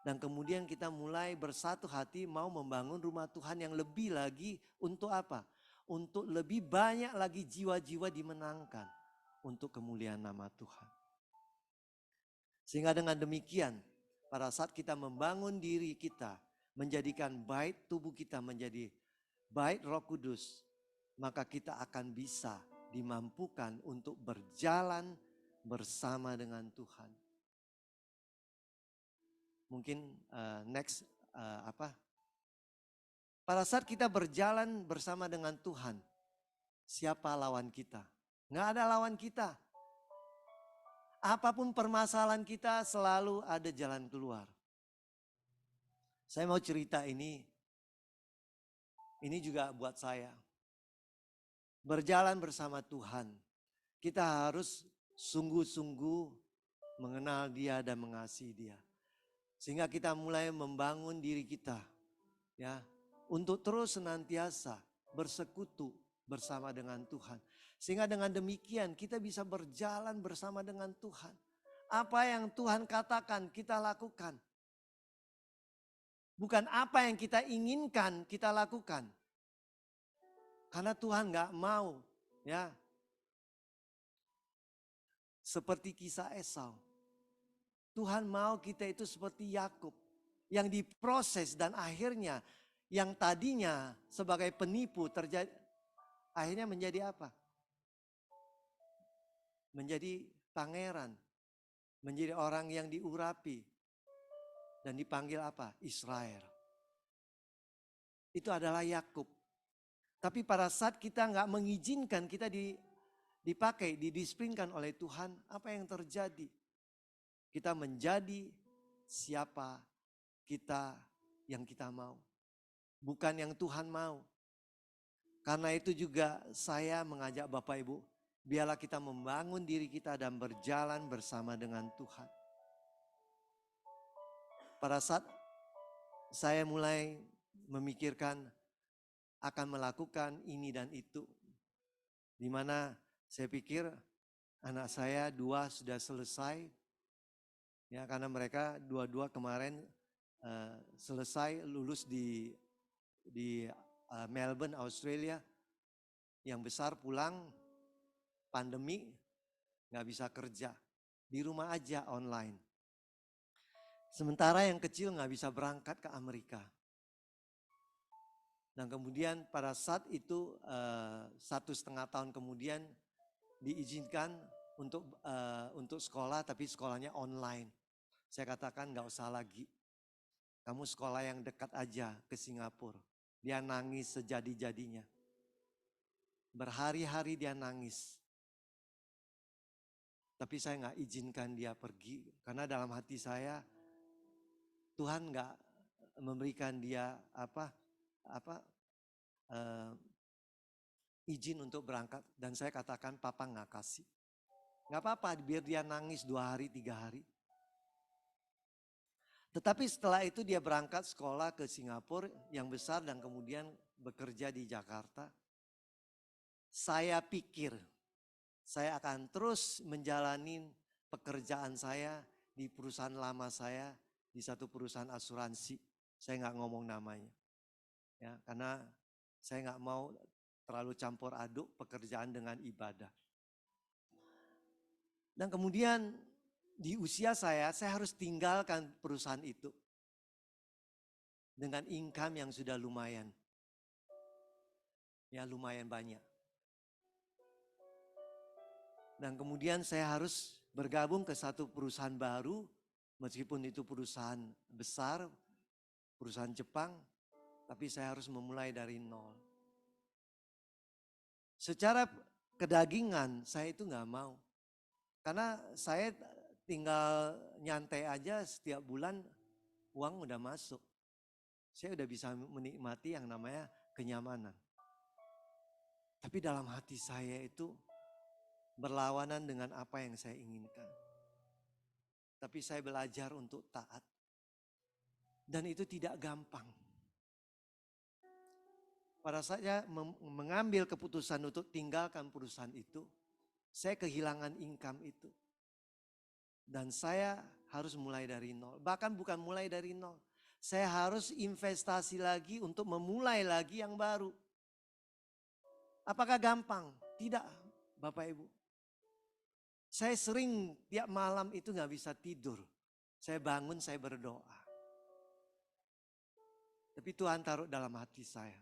Dan kemudian kita mulai bersatu hati mau membangun rumah Tuhan yang lebih lagi untuk apa? Untuk lebih banyak lagi jiwa-jiwa dimenangkan untuk kemuliaan nama Tuhan. Sehingga dengan demikian, pada saat kita membangun diri kita, menjadikan bait tubuh kita menjadi bait Roh Kudus, maka kita akan bisa dimampukan untuk berjalan bersama dengan Tuhan. Mungkin next pada saat kita berjalan bersama dengan Tuhan, siapa lawan kita? Nggak ada lawan kita. Apapun permasalahan kita selalu ada jalan keluar. Saya mau cerita ini juga buat saya. Berjalan bersama Tuhan, kita harus sungguh-sungguh mengenal Dia dan mengasihi Dia. Sehingga kita mulai membangun diri kita, ya, untuk terus senantiasa bersekutu bersama dengan Tuhan. Sehingga dengan demikian kita bisa berjalan bersama dengan Tuhan. Apa yang Tuhan katakan kita lakukan. Bukan apa yang kita inginkan kita lakukan. Karena Tuhan gak mau, ya, seperti kisah Esau. Tuhan mau kita itu seperti Yakub yang diproses dan akhirnya yang tadinya sebagai penipu terjadi akhirnya menjadi apa? Menjadi pangeran, menjadi orang yang diurapi dan dipanggil apa? Israel. Itu adalah Yakub. Tapi pada saat kita nggak mengizinkan kita dipakai, didisiplinkan oleh Tuhan, apa yang terjadi? Kita menjadi siapa kita yang kita mau. Bukan yang Tuhan mau. Karena itu juga saya mengajak Bapak Ibu, biarlah kita membangun diri kita dan berjalan bersama dengan Tuhan. Pada saat saya mulai memikirkan akan melakukan ini dan itu, di mana saya pikir anak saya 2 sudah selesai, ya, karena mereka dua-dua kemarin selesai lulus di Melbourne, Australia. Yang besar pulang pandemi nggak bisa kerja, di rumah aja online. Sementara yang kecil nggak bisa berangkat ke Amerika. Dan kemudian pada saat itu 1,5 tahun kemudian diizinkan untuk sekolah, tapi sekolahnya online. Saya katakan nggak usah lagi. Kamu sekolah yang dekat aja ke Singapura. Dia nangis sejadi-jadinya. Berhari-hari dia nangis. Tapi saya nggak izinkan dia pergi. Karena dalam hati saya, Tuhan nggak memberikan dia izin untuk berangkat. Dan saya katakan papa nggak kasih. Nggak apa-apa biar dia nangis 2 hari 3 hari. Tetapi setelah itu dia berangkat sekolah ke Singapura yang besar dan kemudian bekerja di Jakarta. Saya pikir saya akan terus menjalani pekerjaan saya di perusahaan lama saya, di satu perusahaan asuransi. Saya nggak ngomong namanya. Ya, karena saya nggak mau terlalu campur aduk pekerjaan dengan ibadah. Dan kemudian di usia saya harus tinggalkan perusahaan itu. Dengan income yang sudah lumayan. Ya, lumayan banyak. Dan kemudian saya harus bergabung ke satu perusahaan baru, meskipun itu perusahaan besar, perusahaan Jepang, tapi saya harus memulai dari nol. Secara kedagingan saya itu nggak mau. Karena saya tinggal nyantai aja setiap bulan uang udah masuk. Saya udah bisa menikmati yang namanya kenyamanan. Tapi dalam hati saya itu berlawanan dengan apa yang saya inginkan. Tapi saya belajar untuk taat. Dan itu tidak gampang. Pada saat saya mengambil keputusan untuk tinggalkan perusahaan itu, saya kehilangan income itu. Dan saya harus mulai dari nol. Bahkan bukan mulai dari nol. Saya harus investasi lagi untuk memulai lagi yang baru. Apakah gampang? Tidak, Bapak Ibu. Saya sering tiap malam itu gak bisa tidur. Saya bangun, saya berdoa. Tapi Tuhan taruh dalam hati saya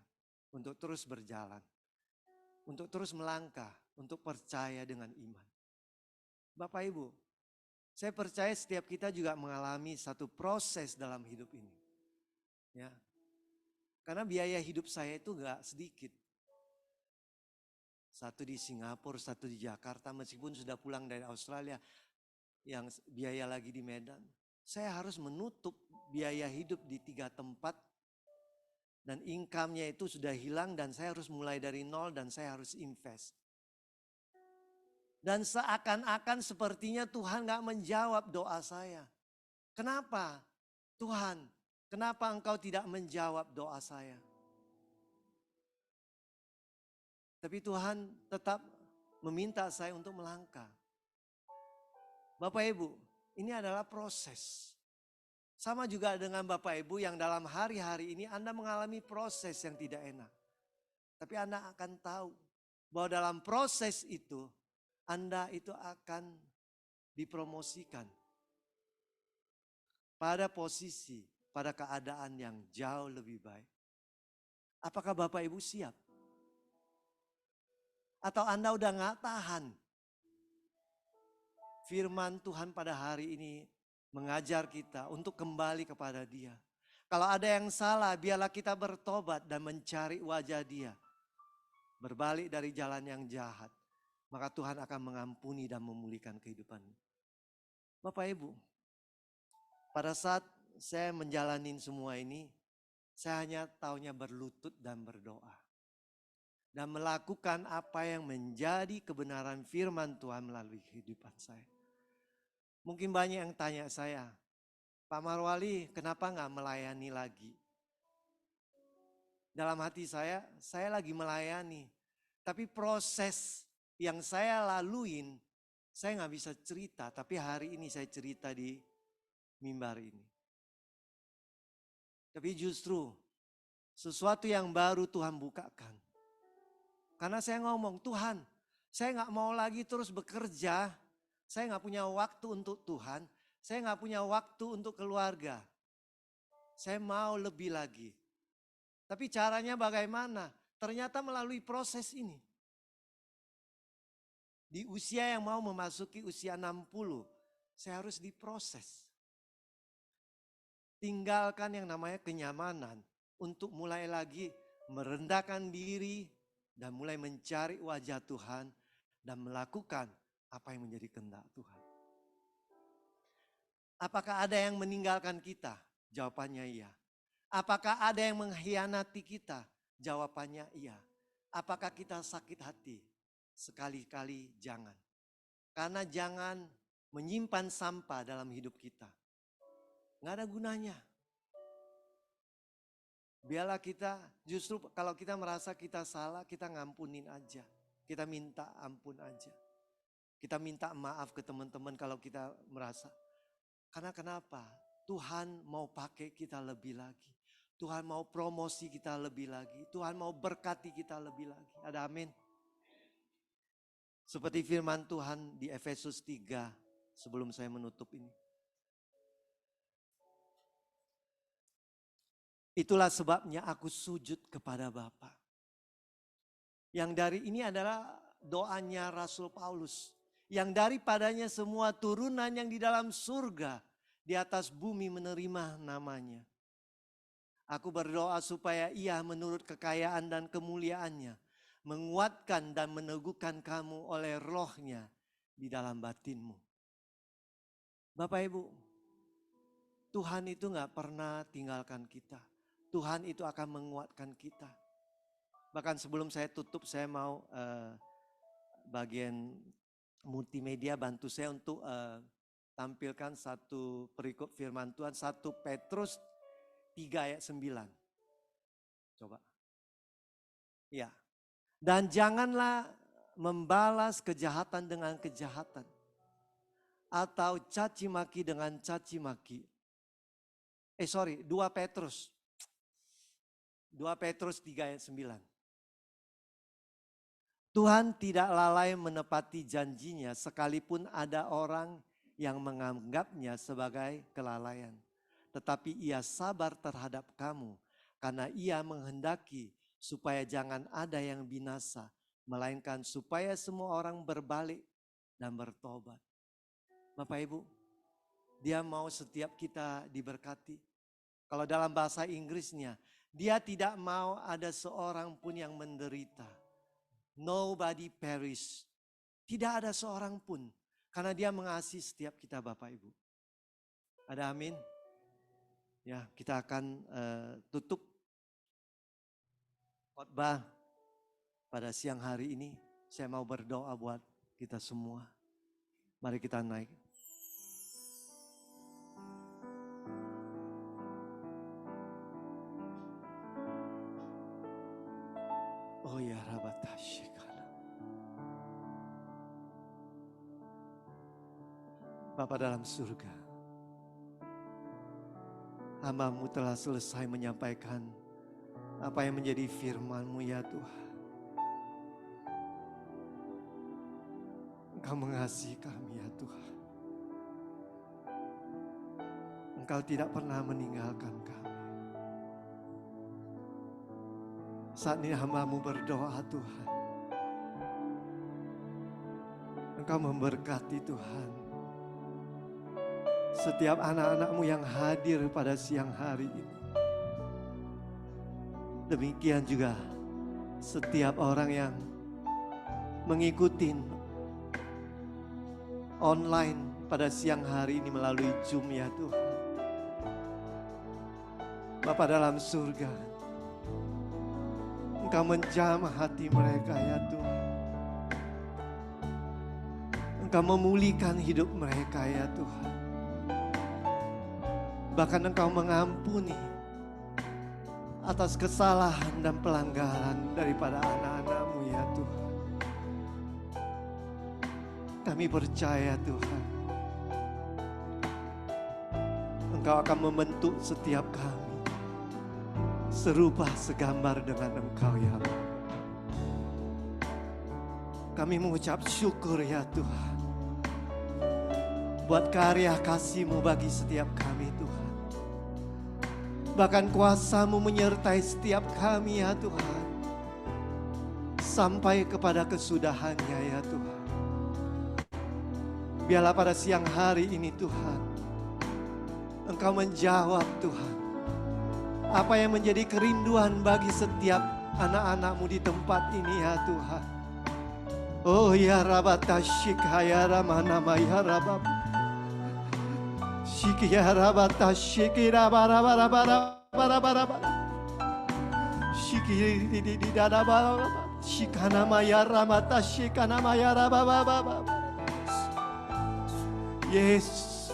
untuk terus berjalan. Untuk terus melangkah, untuk percaya dengan iman. Bapak Ibu, saya percaya setiap kita juga mengalami satu proses dalam hidup ini. Ya. Karena biaya hidup saya itu gak sedikit. Satu di Singapura, satu di Jakarta, meskipun sudah pulang dari Australia, yang biaya lagi di Medan. Saya harus menutup biaya hidup di 3 tempat, dan income-nya itu sudah hilang dan saya harus mulai dari nol dan saya harus invest. Dan seakan-akan sepertinya Tuhan gak menjawab doa saya. Kenapa? Tuhan, kenapa Engkau tidak menjawab doa saya? Tapi Tuhan tetap meminta saya untuk melangkah. Bapak Ibu, ini adalah proses. Sama juga dengan Bapak Ibu yang dalam hari-hari ini Anda mengalami proses yang tidak enak. Tapi Anda akan tahu bahwa dalam proses itu Anda itu akan dipromosikan pada posisi, pada keadaan yang jauh lebih baik. Apakah Bapak Ibu siap? Atau Anda udah gak tahan? Firman Tuhan pada hari ini mengajar kita untuk kembali kepada Dia. Kalau ada yang salah, biarlah kita bertobat dan mencari wajah Dia. Berbalik dari jalan yang jahat. Maka Tuhan akan mengampuni dan memulihkan kehidupanmu. Bapak Ibu, pada saat saya menjalanin semua ini, saya hanya taunya berlutut dan berdoa. Dan melakukan apa yang menjadi kebenaran firman Tuhan melalui kehidupan saya. Mungkin banyak yang tanya saya, Pak Marwali kenapa gak melayani lagi? Dalam hati saya lagi melayani. Tapi proses yang saya laluin, saya gak bisa cerita. Tapi hari ini saya cerita di mimbar ini. Tapi justru sesuatu yang baru Tuhan bukakan. Karena saya ngomong, Tuhan saya gak mau lagi terus bekerja. Saya gak punya waktu untuk Tuhan. Saya gak punya waktu untuk keluarga. Saya mau lebih lagi. Tapi caranya bagaimana? Ternyata melalui proses ini. Di usia yang mau memasuki usia 60, saya harus diproses. Tinggalkan yang namanya kenyamanan untuk mulai lagi merendahkan diri dan mulai mencari wajah Tuhan dan melakukan apa yang menjadi kehendak Tuhan. Apakah ada yang meninggalkan kita? Jawabannya iya. Apakah ada yang mengkhianati kita? Jawabannya iya. Apakah kita sakit hati? Sekali-kali jangan. Karena jangan menyimpan sampah dalam hidup kita. Nggak ada gunanya. Biarlah kita, justru kalau kita merasa kita salah, kita ngampunin aja. Kita minta ampun aja. Kita minta maaf ke teman-teman kalau kita merasa. Karena kenapa? Tuhan mau pakai kita lebih lagi. Tuhan mau promosi kita lebih lagi. Tuhan mau berkati kita lebih lagi. Ada amin. Seperti firman Tuhan di Efesus 3 sebelum saya menutup ini. Itulah sebabnya aku sujud kepada Bapa. Yang dari ini adalah doanya Rasul Paulus. Yang daripadanya semua turunan yang di dalam surga, di atas bumi menerima namanya. Aku berdoa supaya ia menurut kekayaan dan kemuliaannya, menguatkan dan meneguhkan kamu oleh rohnya di dalam batinmu. Bapak Ibu, Tuhan itu gak pernah tinggalkan kita. Tuhan itu akan menguatkan kita. Bahkan sebelum saya tutup, saya mau bagian multimedia bantu saya untuk tampilkan satu perikop firman Tuhan, 1 Petrus 3 ayat 9. Coba. Ya. Dan janganlah membalas kejahatan dengan kejahatan. Atau caci maki dengan caci maki. 2 Petrus. 2 Petrus 3 ayat 9. Tuhan tidak lalai menepati janjinya sekalipun ada orang yang menganggapnya sebagai kelalaian. Tetapi ia sabar terhadap kamu karena ia menghendaki supaya jangan ada yang binasa. Melainkan supaya semua orang berbalik dan bertobat. Bapak Ibu, dia mau setiap kita diberkati. Kalau dalam bahasa Inggrisnya, dia tidak mau ada seorang pun yang menderita. Nobody perish. Tidak ada seorang pun. Karena dia mengasihi setiap kita Bapak Ibu. Ada amin? Ya, kita akan tutup khotbah pada siang hari ini. Saya mau berdoa buat kita semua. Mari kita naik. Oh ya Rabatashikana. Bapa dalam surga, hamba-Mu telah selesai menyampaikan apa yang menjadi firman-Mu ya Tuhan. Engkau mengasihi kami ya Tuhan. Engkau tidak pernah meninggalkan kami. Saat ini hamba-Mu berdoa Tuhan. Engkau memberkati Tuhan setiap anak-anak-Mu yang hadir pada siang hari ini. Demikian juga setiap orang yang mengikuti online pada siang hari ini melalui Zoom ya Tuhan. Bapa dalam surga, Engkau menjamah hati mereka ya Tuhan. Engkau memulihkan hidup mereka ya Tuhan. Bahkan Engkau mengampuni atas kesalahan dan pelanggaran daripada anak-anak-Mu ya Tuhan. Kami percaya Tuhan, Engkau akan membentuk setiap kami serupa segambar dengan Engkau ya Allah. Kami mengucap syukur ya Tuhan buat karya kasih-Mu bagi setiap kami Tuhan. Bahkan kuasa-Mu menyertai setiap kami ya Tuhan, sampai kepada kesudahannya ya Tuhan. Biarlah pada siang hari ini Tuhan, Engkau menjawab Tuhan apa yang menjadi kerinduan bagi setiap anak-anak-Mu di tempat ini ya Tuhan. Oh ya Rabatashik ya Ramana ya Rabab. Shik ya Rabatashik bara. Shik di dada bara. Shikana maya Ramatashik kana maya Rababa. Yes.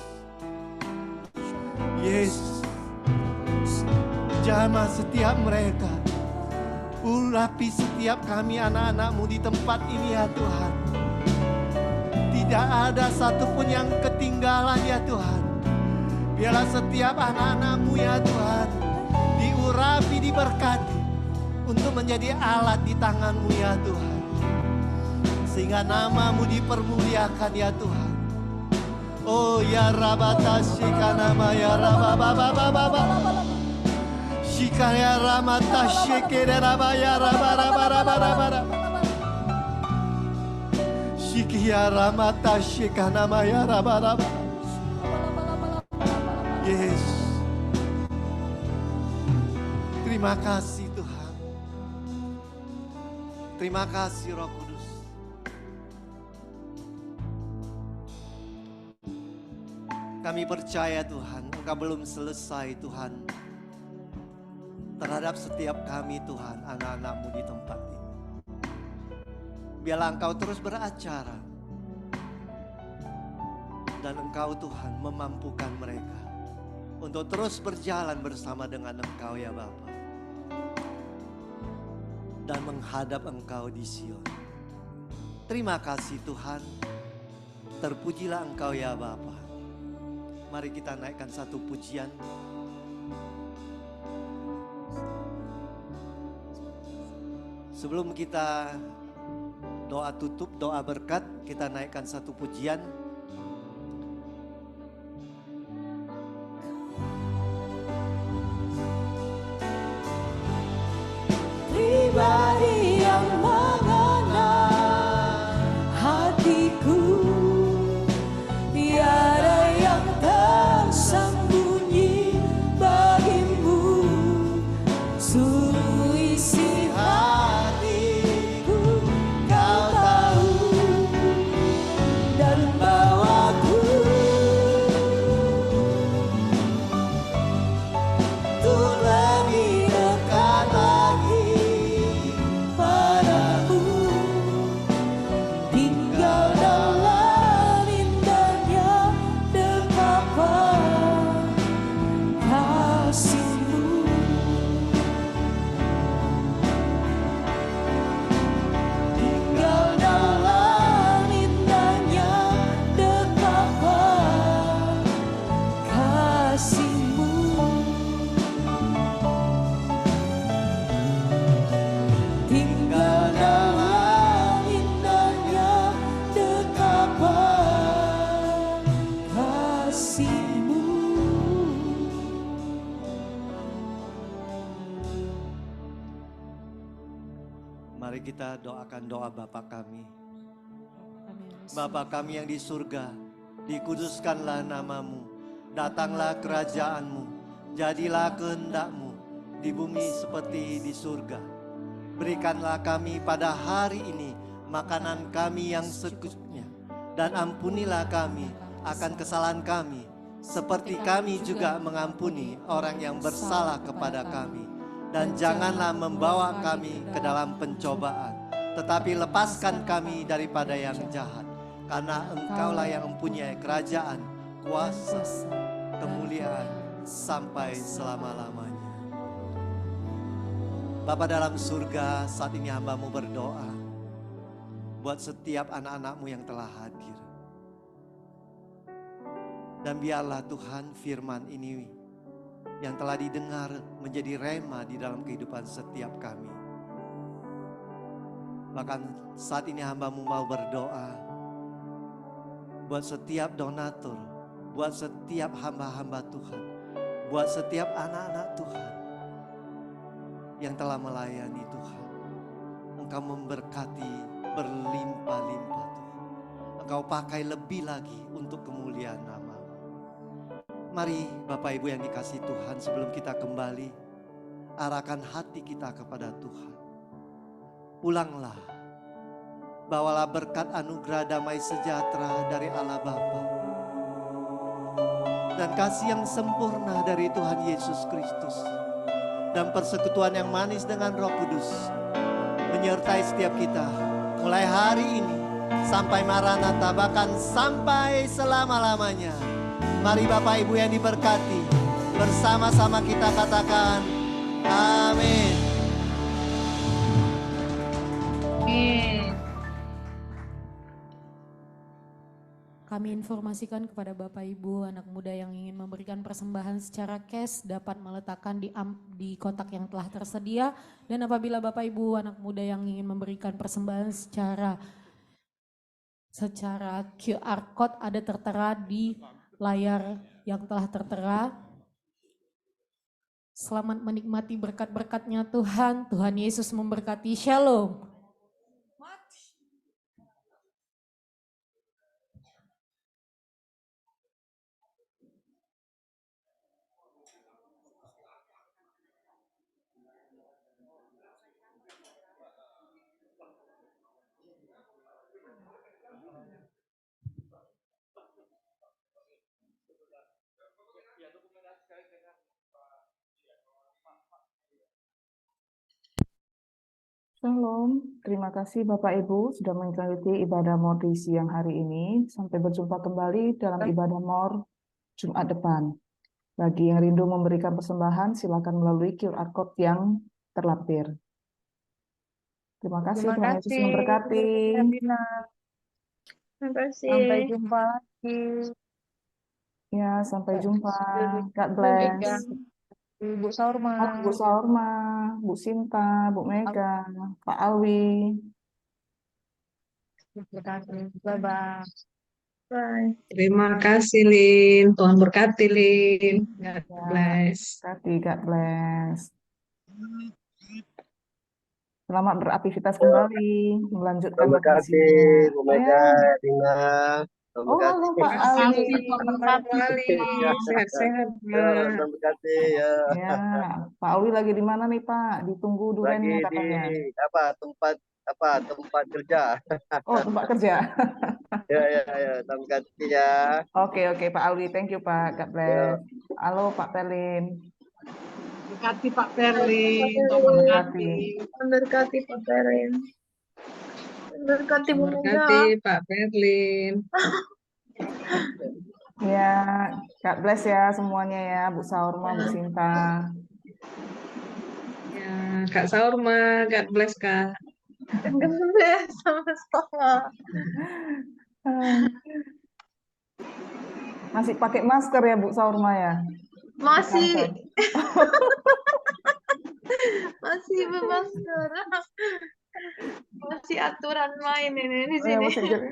Yes. Jamah setiap mereka. Urapi setiap kami anak-anak-Mu di tempat ini ya Tuhan. Tidak ada satupun yang ketinggalan ya Tuhan. Biarlah setiap anak-anak-Mu ya Tuhan diurapi, diberkati untuk menjadi alat di tangan-Mu ya Tuhan. Sehingga nama-Mu dipermuliakan ya Tuhan. Oh ya Rabatashikana ya Rababa. Shikaya Ramatashikere Rabaya Rabara. Shikia Ramatashikana ya Rabara. Yes. Terima kasih Tuhan. Terima kasih Roh Kudus. Kami percaya Tuhan, Engkau belum selesai Tuhan terhadap setiap kami Tuhan, anak-anak-Mu di tempat ini. Biarlah Engkau terus beracara dan Engkau Tuhan memampukan mereka untuk terus berjalan bersama dengan Engkau ya Bapa, dan menghadap Engkau di Sion. Terima kasih Tuhan, terpujilah Engkau ya Bapa. Mari kita naikkan satu pujian. Sebelum kita doa tutup, doa berkat, kita naikkan satu pujian. Pribadi yang mengenal hatiku, tiada yang tersembunyi bagimu. Seluruh isi hatiku Kau tahu, dan Mari kita doakan doa Bapa kami. Kami yang di Bapa kami yang di surga, dikuduskanlah namamu, datanglah kerajaanmu, jadilah kehendak-mu di bumi seperti di surga. Berikanlah kami pada hari ini makanan kami yang secukupnya, dan ampunilah kami akan kesalahan kami, seperti kami juga mengampuni orang yang bersalah kepada kami. Dan janganlah membawa kami ke dalam pencobaan, tetapi lepaskan kami daripada yang jahat. Karena Engkaulah yang mempunyai kerajaan, kuasa, kemuliaan sampai selama-lamanya. Bapa dalam surga, saat ini hamba-Mu berdoa buat setiap anak-anak-Mu yang telah hadir. Dan biarlah Tuhan firman ini yang telah didengar menjadi rema di dalam kehidupan setiap kami. Bahkan saat ini hamba-Mu mau berdoa buat setiap donatur, buat setiap hamba-hamba Tuhan, buat setiap anak-anak Tuhan yang telah melayani Tuhan. Engkau memberkati berlimpah-limpah Tuhan. Engkau pakai lebih lagi untuk kemuliaan nama-Mu. Mari Bapak Ibu yang dikasihi Tuhan, sebelum kita kembali, arahkan hati kita kepada Tuhan. Pulanglah, bawalah berkat anugerah damai sejahtera dari Allah Bapa dan kasih yang sempurna dari Tuhan Yesus Kristus dan persekutuan yang manis dengan Roh Kudus menyertai setiap kita mulai hari ini sampai Maranatha, bahkan sampai selama-lamanya. Mari Bapak Ibu yang diberkati, bersama-sama kita katakan amin. Kami informasikan kepada Bapak Ibu anak muda yang ingin memberikan persembahan secara cash dapat meletakkan di kotak yang telah tersedia. Dan apabila Bapak Ibu anak muda yang ingin memberikan persembahan secara QR code ada tertera di layar yang telah tertera. Selamat menikmati berkat-berkatnya Tuhan. Tuhan Yesus memberkati. Shalom. Shalom, terima kasih Bapak Ibu sudah mengikuti ibadah Mor di siang hari ini. Sampai berjumpa kembali dalam ibadah Mor Jumat depan. Bagi yang rindu memberikan persembahan, silakan melalui QR Code yang terlampir. Terima kasih, Tuhan Yesus memberkati. Terima kasih. Sampai jumpa lagi. Ya, sampai jumpa. God bless. Ibu Saurma. Bu Saurma, Bu Sinta, Bu Mega, Pak Alwi. Terima kasih. Bye-bye. Bye. Terima kasih, Lin. Tuhan berkati, Lin. God Ya, bless. God bless. Selamat beraktivitas kembali, melanjutkan Terima kasih, makan Bu siangnya. Mega, Ya. Dina. Terima Oh, halo kasih. Pak Alwi. Selamat kembali. Sehat-sehat, Ya, Ma. terima kasih ya. Ya, Pak Alwi lagi di mana nih Pak? Ditunggu Lagi durennya di katanya. tempat kerja. Oh, tempat kerja. Ya, terima kasih ya. Oke, Pak Alwi. Thank you Pak. God bless. Halo Pak Pelin. Berkati Pak Perlin. Tuhan Memberkati. Memberkati Pak Perin. Memberkati Bu Mega. Berkati Pak Perlin. Ya, God bless ya semuanya ya, Bu Saurma, Bu Sinta. Ya, Kak Saurma, God bless, Kak. Gemes sama-sama. Masih pakai masker ya Bu Saurma ya? Masih. Kantor. Masih bermasker. Masih aturan main ini di Oh, ya, sini. masih jadi.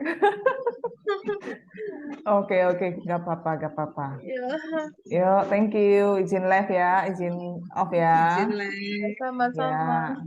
Oke, gak apa-apa. Ya, Yuk, thank you. Izin live ya, izin off ya. Izin, Lin. sama-sama. Ya.